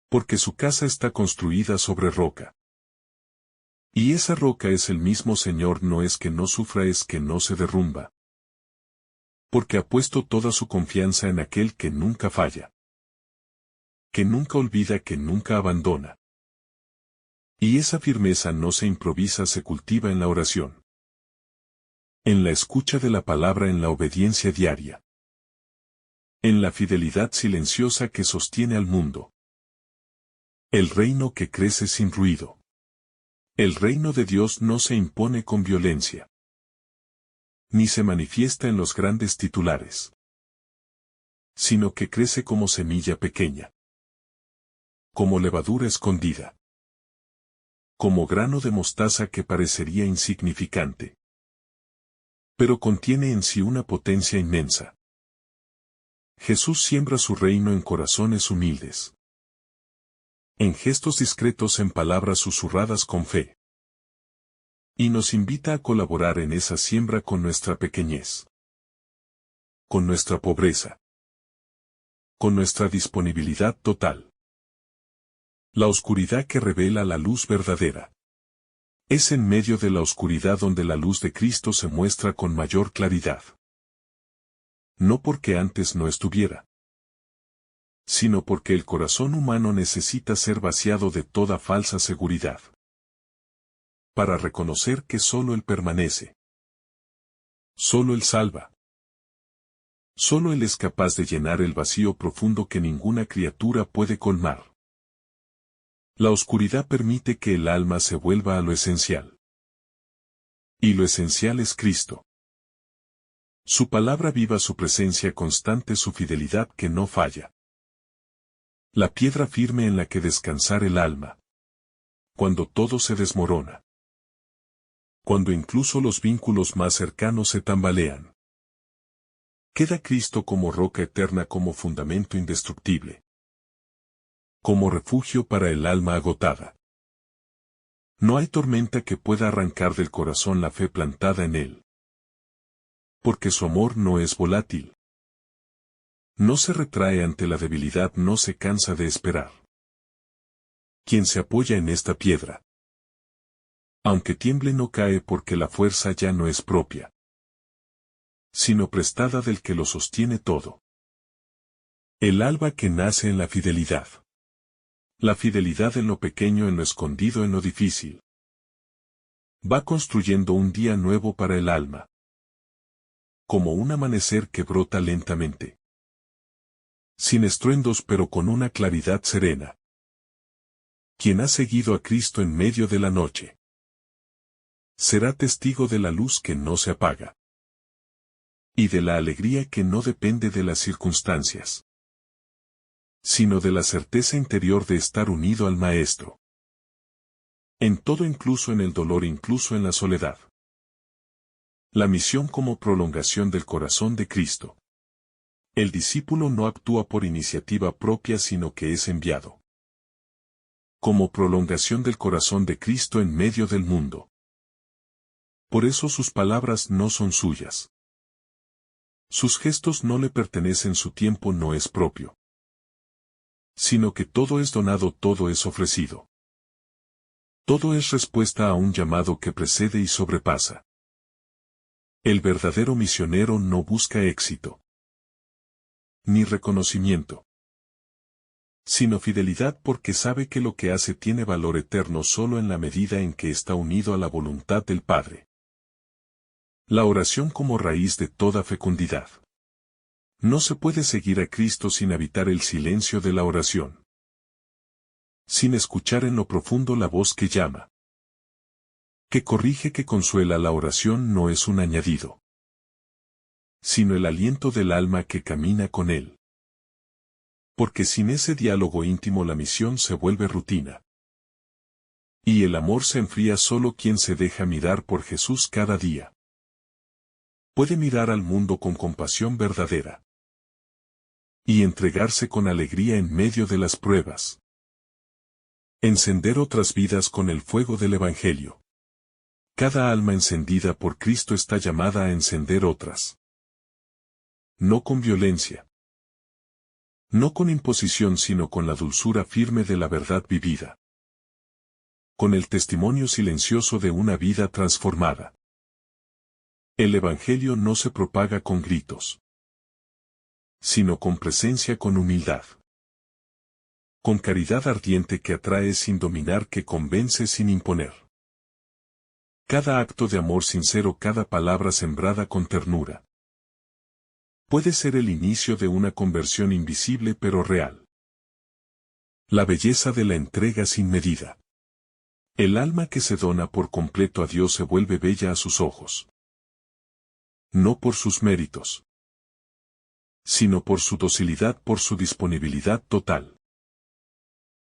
Porque su casa está construida sobre roca. Y esa roca es el mismo Señor, no es que no sufra, es que no se derrumba. Porque ha puesto toda su confianza en aquel que nunca falla. Que nunca olvida, que nunca abandona. Y esa firmeza no se improvisa, se cultiva en la oración. En la escucha de la palabra, en la obediencia diaria. En la fidelidad silenciosa que sostiene al mundo. El reino que crece sin ruido. El reino de Dios no se impone con violencia. Ni se manifiesta en los grandes titulares. sino que crece como semilla pequeña, como levadura escondida, como grano de mostaza que parecería insignificante, pero contiene en sí una potencia inmensa. Jesús siembra su reino en corazones humildes, en gestos discretos, en palabras susurradas con fe. Y nos invita a colaborar en esa siembra con nuestra pequeñez, con nuestra pobreza, con nuestra disponibilidad total. La oscuridad que revela la luz verdadera. Es en medio de la oscuridad donde la luz de Cristo se muestra con mayor claridad. No porque antes no estuviera, sino porque el corazón humano necesita ser vaciado de toda falsa seguridad, para reconocer que solo Él permanece. Solo Él salva. Solo Él es capaz de llenar el vacío profundo que ninguna criatura puede colmar. La oscuridad permite que el alma se vuelva a lo esencial. Y lo esencial es Cristo. Su palabra viva, su presencia constante, su fidelidad que no falla. La piedra firme en la que descansar el alma. Cuando todo se desmorona. Cuando incluso los vínculos más cercanos se tambalean. Queda Cristo como roca eterna, como fundamento indestructible. Como refugio para el alma agotada. No hay tormenta que pueda arrancar del corazón la fe plantada en Él. Porque su amor no es volátil. No se retrae ante la debilidad, no se cansa de esperar. Quien se apoya en esta piedra, aunque tiemble, no cae, porque la fuerza ya no es propia, sino prestada del que lo sostiene todo. El alba que nace en la fidelidad. La fidelidad en lo pequeño, en lo escondido, en lo difícil. Va construyendo un día nuevo para el alma. Como un amanecer que brota lentamente. Sin estruendos, pero con una claridad serena. Quien ha seguido a Cristo en medio de la noche, será testigo de la luz que no se apaga. Y de la alegría que no depende de las circunstancias, sino de la certeza interior de estar unido al Maestro. En todo, incluso en el dolor, incluso en la soledad. La misión como prolongación del corazón de Cristo. El discípulo no actúa por iniciativa propia, sino que es enviado. Como prolongación del corazón de Cristo en medio del mundo. Por eso sus palabras no son suyas. Sus gestos no le pertenecen, su tiempo no es propio. Sino que todo es donado, todo es ofrecido. Todo es respuesta a un llamado que precede y sobrepasa. El verdadero misionero no busca éxito, ni reconocimiento, sino fidelidad, porque sabe que lo que hace tiene valor eterno solo en la medida en que está unido a la voluntad del Padre. La oración como raíz de toda fecundidad. No se puede seguir a Cristo sin habitar el silencio de la oración. Sin escuchar en lo profundo la voz que llama, que corrige, que consuela. La oración no es un añadido, sino el aliento del alma que camina con Él. Porque sin ese diálogo íntimo la misión se vuelve rutina. Y el amor se enfría. Solo quien se deja mirar por Jesús cada día puede mirar al mundo con compasión verdadera. Y entregarse con alegría en medio de las pruebas. Encender otras vidas con el fuego del Evangelio. Cada alma encendida por Cristo está llamada a encender otras. No con violencia. No con imposición, sino con la dulzura firme de la verdad vivida. Con el testimonio silencioso de una vida transformada. El Evangelio no se propaga con gritos, sino con presencia, con humildad. Con caridad ardiente que atrae sin dominar, que convence sin imponer. Cada acto de amor sincero, cada palabra sembrada con ternura, puede ser el inicio de una conversión invisible pero real. La belleza de la entrega sin medida. El alma que se dona por completo a Dios se vuelve bella a sus ojos. No por sus méritos, sino por su docilidad, por su disponibilidad total.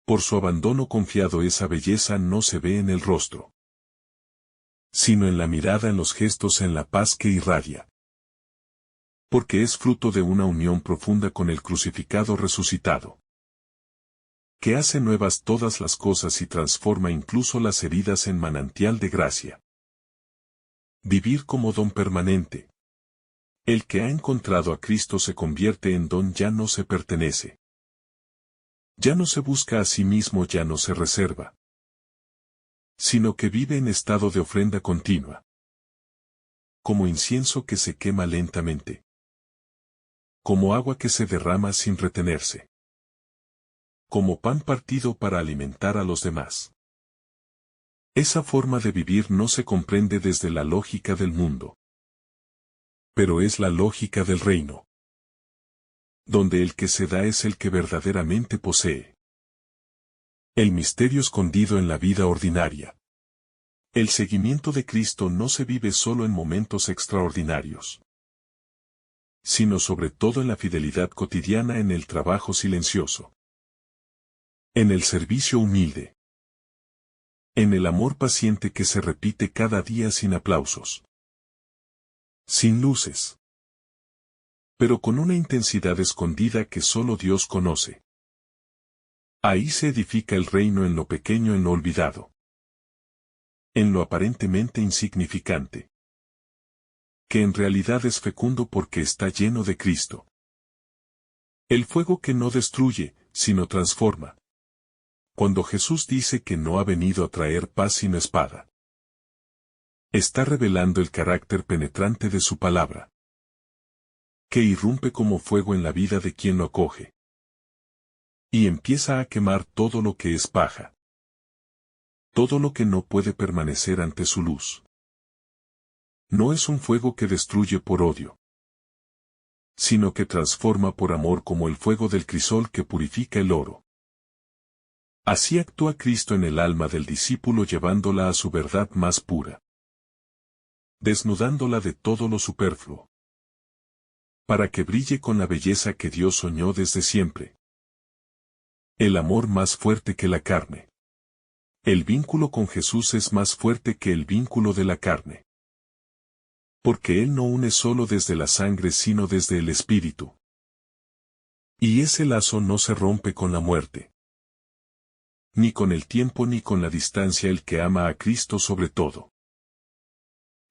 Por su abandono confiado. Esa belleza no se ve en el rostro, sino en la mirada, en los gestos, en la paz que irradia. Porque es fruto de una unión profunda con el crucificado resucitado, que hace nuevas todas las cosas y transforma incluso las heridas en manantial de gracia. Vivir como don permanente. El que ha encontrado a Cristo se convierte en don, ya no se pertenece. Ya no se busca a sí mismo, ya no se reserva, sino que vive en estado de ofrenda continua. Como incienso que se quema lentamente. Como agua que se derrama sin retenerse. Como pan partido para alimentar a los demás. Esa forma de vivir no se comprende desde la lógica del mundo, pero es la lógica del reino, donde el que se da es el que verdaderamente posee. El misterio escondido en la vida ordinaria. El seguimiento de Cristo no se vive solo en momentos extraordinarios, sino sobre todo en la fidelidad cotidiana, en el trabajo silencioso, en el servicio humilde, en el amor paciente que se repite cada día sin aplausos, sin luces, pero con una intensidad escondida que solo Dios conoce. Ahí se edifica el reino, en lo pequeño, en lo olvidado, en lo aparentemente insignificante, que en realidad es fecundo porque está lleno de Cristo. El fuego que no destruye, sino transforma. Cuando Jesús dice que no ha venido a traer paz sino espada, está revelando el carácter penetrante de su palabra, que irrumpe como fuego en la vida de quien lo acoge, y empieza a quemar todo lo que es paja, todo lo que no puede permanecer ante su luz. No es un fuego que destruye por odio, sino que transforma por amor, como el fuego del crisol que purifica el oro. Así actúa Cristo en el alma del discípulo, llevándola a su verdad más pura, desnudándola de todo lo superfluo, para que brille con la belleza que Dios soñó desde siempre. El amor más fuerte que la carne. El vínculo con Jesús es más fuerte que el vínculo de la carne, porque Él no une solo desde la sangre sino desde el Espíritu. Y ese lazo no se rompe con la muerte, ni con el tiempo ni con la distancia. El que ama a Cristo sobre todo,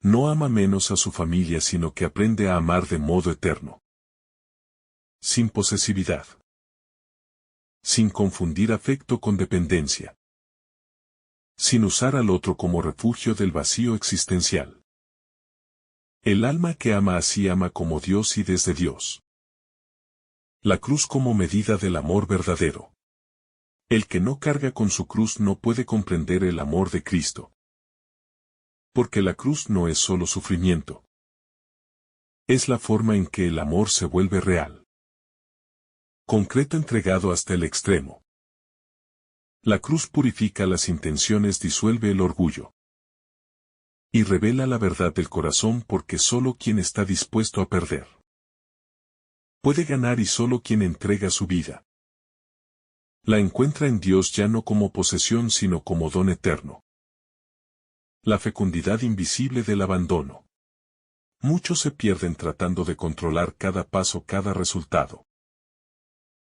no ama menos a su familia, sino que aprende a amar de modo eterno, sin posesividad, sin confundir afecto con dependencia, sin usar al otro como refugio del vacío existencial. El alma que ama así ama como Dios y desde Dios. La cruz como medida del amor verdadero. El que no carga con su cruz no puede comprender el amor de Cristo. Porque la cruz no es solo sufrimiento. Es la forma en que el amor se vuelve real, concreto, entregado hasta el extremo. La cruz purifica las intenciones, disuelve el orgullo y revela la verdad del corazón, porque solo quien está dispuesto a perder puede ganar, y solo quien entrega su vida la encuentra en Dios, ya no como posesión sino como don eterno. La fecundidad invisible del abandono. Muchos se pierden tratando de controlar cada paso, cada resultado,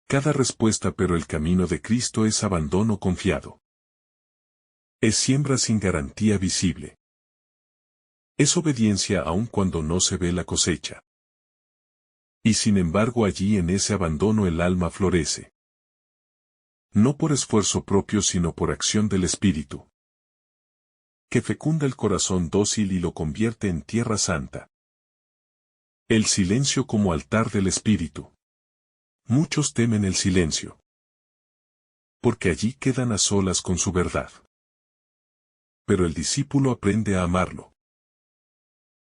cada respuesta, pero el camino de Cristo es abandono confiado. Es siembra sin garantía visible. Es obediencia aun cuando no se ve la cosecha. Y sin embargo allí en ese abandono el alma florece. No por esfuerzo propio sino por acción del Espíritu, que fecunda el corazón dócil y lo convierte en tierra santa. El silencio como altar del Espíritu. Muchos temen el silencio, porque allí quedan a solas con su verdad. Pero el discípulo aprende a amarlo,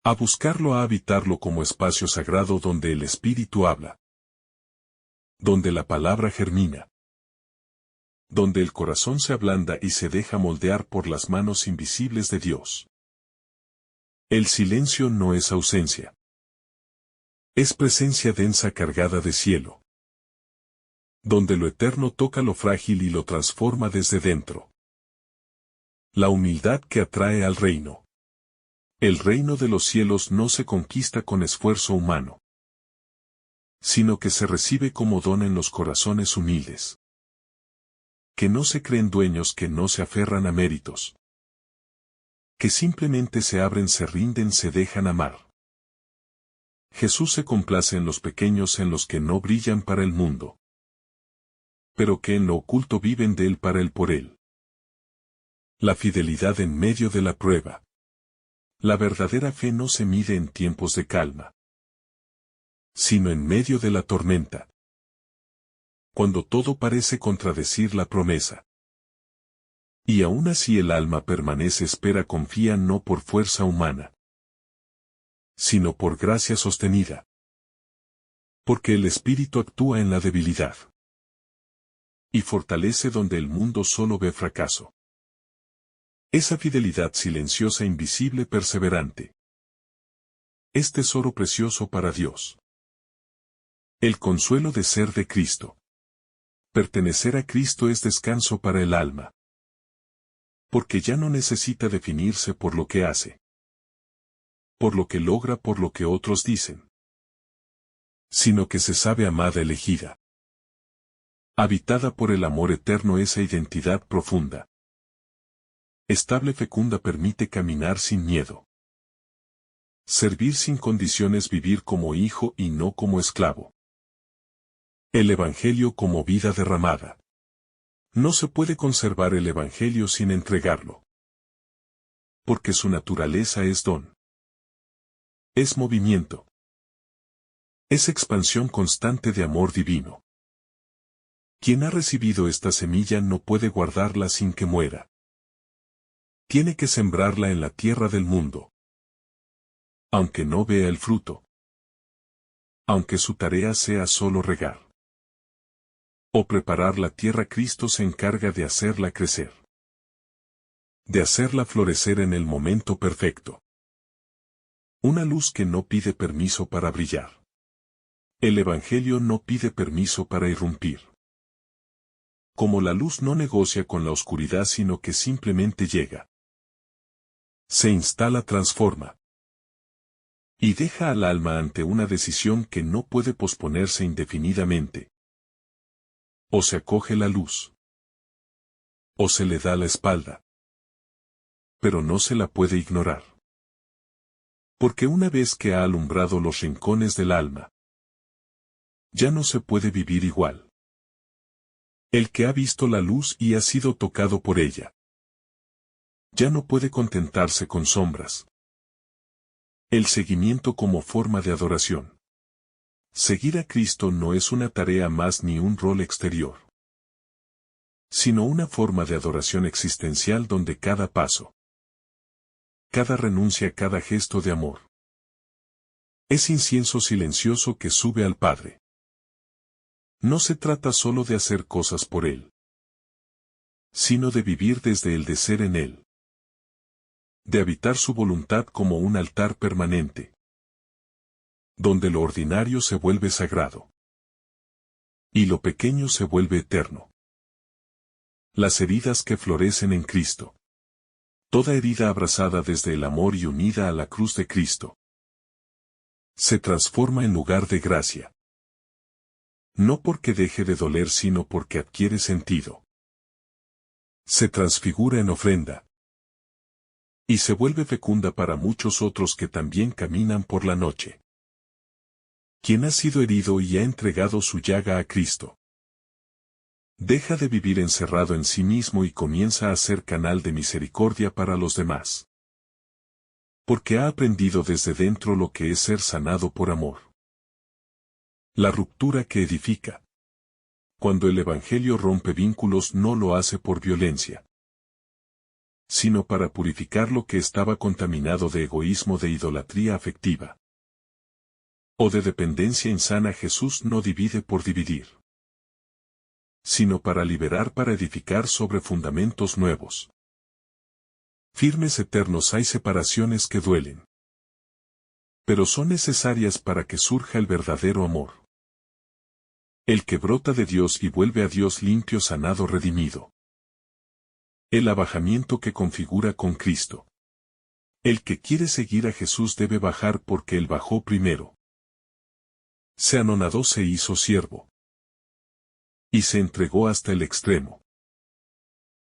a buscarlo, a habitarlo como espacio sagrado donde el Espíritu habla, donde la palabra germina, donde el corazón se ablanda y se deja moldear por las manos invisibles de Dios. El silencio no es ausencia, Es presencia densa cargada de cielo, donde lo eterno toca lo frágil y lo transforma desde dentro. La humildad que atrae al reino. El reino de los cielos no se conquista con esfuerzo humano, sino que se recibe como don en los corazones humildes, que no se creen dueños, que no se aferran a méritos, que simplemente se abren, se rinden, se dejan amar. Jesús se complace en los pequeños, en los que no brillan para el mundo, pero que en lo oculto viven de él, para él, por él. La fidelidad en medio de la prueba. La verdadera fe no se mide en tiempos de calma, sino en medio de la tormenta, cuando todo parece contradecir la promesa. Y aún así el alma permanece, espera, confía, no por fuerza humana, sino por gracia sostenida. Porque el Espíritu actúa en la debilidad y fortalece donde el mundo solo ve fracaso. Esa fidelidad silenciosa, invisible, perseverante, es tesoro precioso para Dios. El consuelo de ser de Cristo. Pertenecer a Cristo es descanso para el alma, porque ya no necesita definirse por lo que hace, por lo que logra, por lo que otros dicen, sino que se sabe amada, elegida, habitada por el amor eterno. Esa identidad profunda, estable, fecunda, permite caminar sin miedo, servir sin condiciones, vivir como hijo y no como esclavo. El Evangelio como vida derramada. No se puede conservar el Evangelio sin entregarlo, porque su naturaleza es don, es movimiento, es expansión constante de amor divino. Quien ha recibido esta semilla no puede guardarla sin que muera. Tiene que sembrarla en la tierra del mundo, aunque no vea el fruto, aunque su tarea sea solo regar o preparar la tierra. Cristo se encarga de hacerla crecer, de hacerla florecer en el momento perfecto. Una luz que no pide permiso para brillar. El Evangelio no pide permiso para irrumpir. Como la luz no negocia con la oscuridad, sino que simplemente llega, se instala, transforma, y deja al alma ante una decisión que no puede posponerse indefinidamente. O se acoge la luz, o se le da la espalda. Pero no se la puede ignorar. Porque una vez que ha alumbrado los rincones del alma, ya no se puede vivir igual. El que ha visto la luz y ha sido tocado por ella, ya no puede contentarse con sombras. El seguimiento como forma de adoración. Seguir a Cristo no es una tarea más ni un rol exterior, sino una forma de adoración existencial donde cada paso, cada renuncia, cada gesto de amor, es incienso silencioso que sube al Padre. No se trata solo de hacer cosas por Él, sino de vivir desde el de ser en Él, de habitar su voluntad como un altar permanente, donde lo ordinario se vuelve sagrado y lo pequeño se vuelve eterno. Las heridas que florecen en Cristo. Toda herida abrazada desde el amor y unida a la cruz de Cristo, se transforma en lugar de gracia. No porque deje de doler, sino porque adquiere sentido. Se transfigura en ofrenda, y se vuelve fecunda para muchos otros que también caminan por la noche. Quien ha sido herido y ha entregado su llaga a Cristo, deja de vivir encerrado en sí mismo y comienza a ser canal de misericordia para los demás. Porque ha aprendido desde dentro lo que es ser sanado por amor. La ruptura que edifica. Cuando el Evangelio rompe vínculos, no lo hace por violencia, sino para purificar lo que estaba contaminado de egoísmo, de idolatría afectiva o de dependencia insana. Jesús no divide por dividir, sino para liberar, para edificar sobre fundamentos nuevos, firmes, eternos. Hay separaciones que duelen, Pero son necesarias para que surja el verdadero amor. El que brota de Dios y vuelve a Dios limpio, sanado, redimido. El abajamiento que configura con Cristo. El que quiere seguir a Jesús debe bajar porque Él bajó primero. Se anonadó, se hizo siervo. Y se entregó hasta el extremo.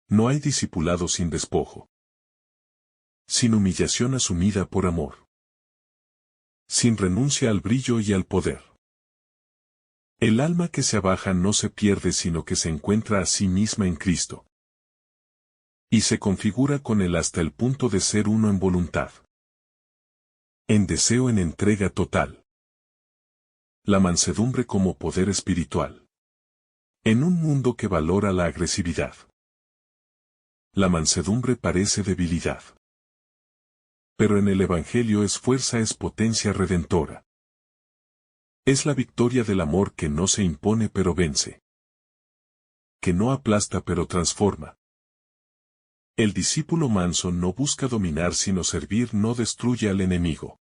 No hay discipulado sin despojo. Sin humillación asumida por amor. Sin renuncia al brillo y al poder. El alma que se abaja no se pierde sino que se encuentra a sí misma en Cristo. Y se configura con Él hasta el punto de ser uno en voluntad. En deseo, en entrega total. La mansedumbre como poder espiritual. En un mundo que valora la agresividad. La mansedumbre parece debilidad. Pero en el Evangelio es fuerza, es potencia redentora. Es la victoria del amor que no se impone pero vence. Que no aplasta pero transforma. El discípulo manso no busca dominar sino servir, no destruye al enemigo.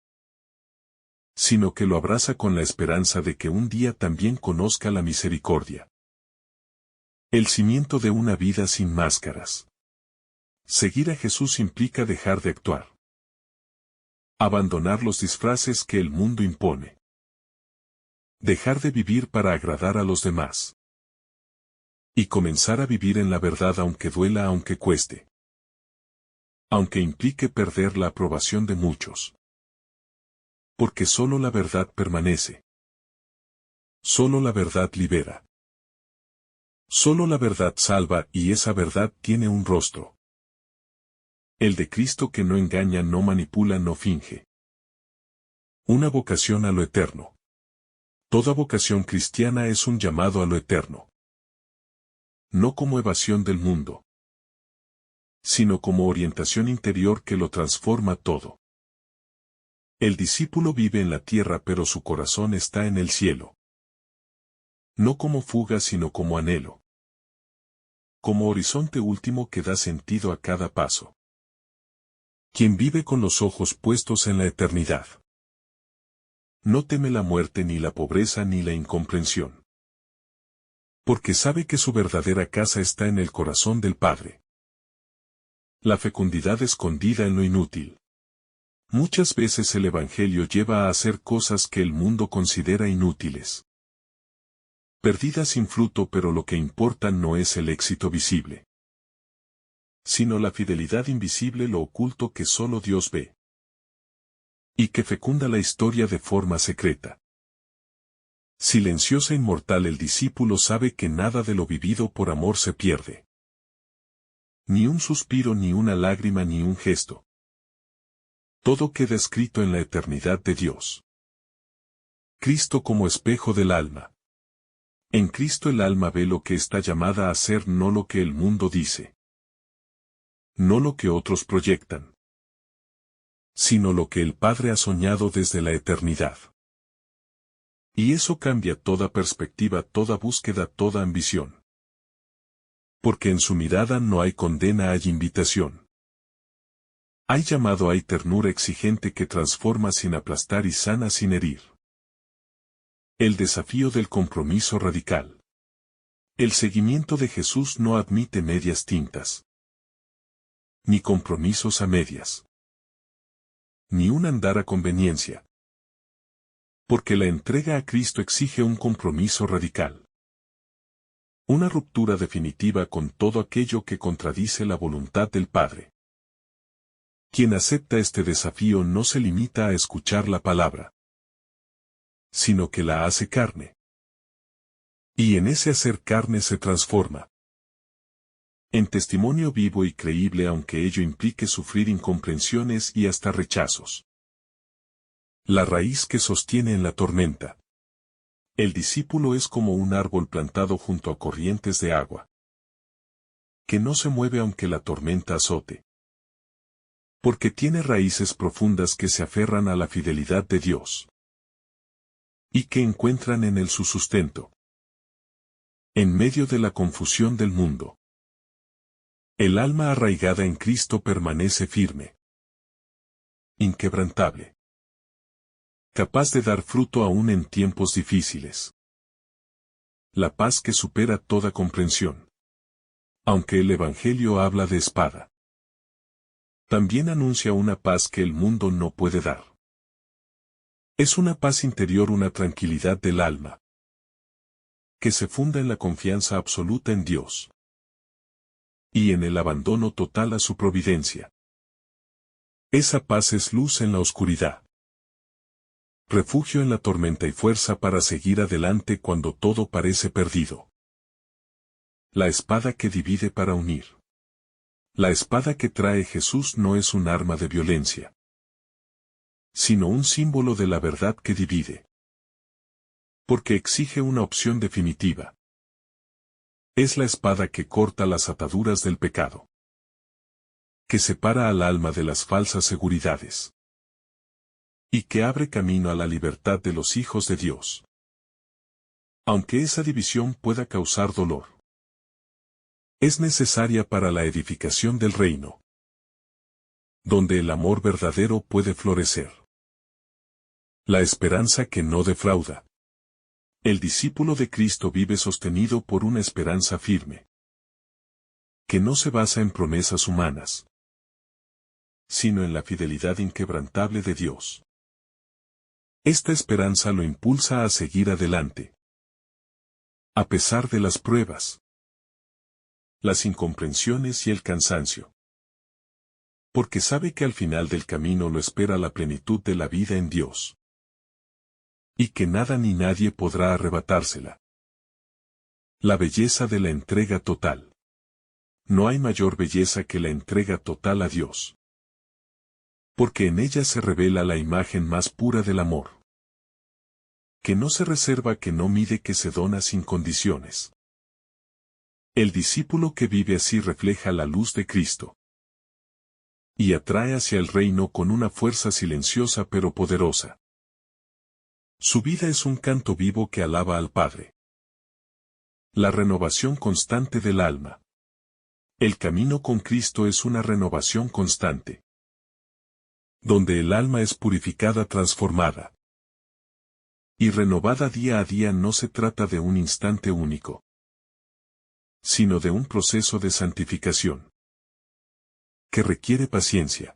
Sino que lo abraza con la esperanza de que un día también conozca la misericordia. El cimiento de una vida sin máscaras. Seguir a Jesús implica dejar de actuar. Abandonar los disfraces que el mundo impone. Dejar de vivir para agradar a los demás. Y comenzar a vivir en la verdad aunque duela, aunque cueste. Aunque implique perder la aprobación de muchos. Porque solo la verdad permanece. Solo la verdad libera. Solo la verdad salva y esa verdad tiene un rostro. El de Cristo que no engaña, no manipula, no finge. Una vocación a lo eterno. Toda vocación cristiana es un llamado a lo eterno. No como evasión del mundo, sino como orientación interior que lo transforma todo. El discípulo vive en la tierra pero su corazón está en el cielo. No como fuga sino como anhelo. Como horizonte último que da sentido a cada paso. Quien vive con los ojos puestos en la eternidad. No teme la muerte ni la pobreza ni la incomprensión. Porque sabe que su verdadera casa está en el corazón del Padre. La fecundidad escondida en lo inútil. Muchas veces el Evangelio lleva a hacer cosas que el mundo considera inútiles. Perdidas sin fruto, pero lo que importa no es el éxito visible, sino la fidelidad invisible, lo oculto que solo Dios ve. Y que fecunda la historia de forma secreta. Silenciosa, inmortal, el discípulo sabe que nada de lo vivido por amor se pierde. Ni un suspiro, ni una lágrima, ni un gesto. Todo queda escrito en la eternidad de Dios. Cristo como espejo del alma. En Cristo el alma ve lo que está llamada a ser, no lo que el mundo dice. No lo que otros proyectan. Sino lo que el Padre ha soñado desde la eternidad. Y eso cambia toda perspectiva, toda búsqueda, toda ambición. Porque en su mirada no hay condena, hay invitación. Hay llamado, hay ternura exigente que transforma sin aplastar y sana sin herir. El desafío del compromiso radical. El seguimiento de Jesús no admite medias tintas. Ni compromisos a medias. Ni un andar a conveniencia. Porque la entrega a Cristo exige un compromiso radical. Una ruptura definitiva con todo aquello que contradice la voluntad del Padre. Quien acepta este desafío no se limita a escuchar la palabra, sino que la hace carne. Y en ese hacer carne se transforma en testimonio vivo y creíble, aunque ello implique sufrir incomprensiones y hasta rechazos. La raíz que sostiene en la tormenta. El discípulo es como un árbol plantado junto a corrientes de agua, que no se mueve aunque la tormenta azote. Porque tiene raíces profundas que se aferran a la fidelidad de Dios. Y que encuentran en él su sustento. En medio de la confusión del mundo. El alma arraigada en Cristo permanece firme. Inquebrantable. Capaz de dar fruto aún en tiempos difíciles. La paz que supera toda comprensión. Aunque el Evangelio habla de espada, también anuncia una paz que el mundo no puede dar. Es una paz interior, una tranquilidad del alma, que se funda en la confianza absoluta en Dios y en el abandono total a su providencia. Esa paz es luz en la oscuridad, refugio en la tormenta y fuerza para seguir adelante cuando todo parece perdido. La espada que divide para unir. La espada que trae Jesús no es un arma de violencia, sino un símbolo de la verdad que divide. Porque exige una opción definitiva. Es la espada que corta las ataduras del pecado, que separa al alma de las falsas seguridades, y que abre camino a la libertad de los hijos de Dios. Aunque esa división pueda causar dolor, es necesaria para la edificación del reino, donde el amor verdadero puede florecer. La esperanza que no defrauda. El discípulo de Cristo vive sostenido por una esperanza firme, que no se basa en promesas humanas, sino en la fidelidad inquebrantable de Dios. Esta esperanza lo impulsa a seguir adelante, a pesar de las pruebas, las incomprensiones y el cansancio. Porque sabe que al final del camino lo espera la plenitud de la vida en Dios, y que nada ni nadie podrá arrebatársela. La belleza de la entrega total. No hay mayor belleza que la entrega total a Dios, porque en ella se revela la imagen más pura del amor, que no se reserva, que no mide, que se dona sin condiciones. El discípulo que vive así refleja la luz de Cristo y atrae hacia el reino con una fuerza silenciosa pero poderosa. Su vida es un canto vivo que alaba al Padre. La renovación constante del alma. El camino con Cristo es una renovación constante, donde el alma es purificada, transformada y renovada día a día. No se trata de un instante único, sino de un proceso de santificación que requiere paciencia,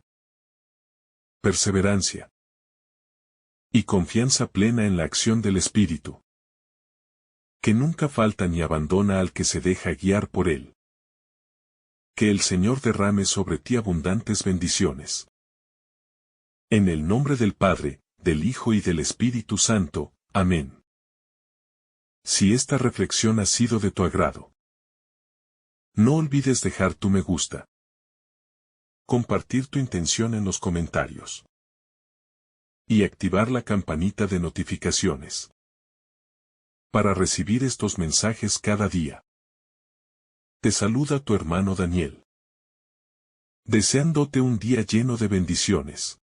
perseverancia y confianza plena en la acción del Espíritu, que nunca falta ni abandona al que se deja guiar por él. Que el Señor derrame sobre ti abundantes bendiciones. En el nombre del Padre, del Hijo y del Espíritu Santo. Amén. Si esta reflexión ha sido de tu agrado, no olvides dejar tu me gusta, compartir tu intención en los comentarios y activar la campanita de notificaciones para recibir estos mensajes cada día. Te saluda tu hermano Daniel, deseándote un día lleno de bendiciones.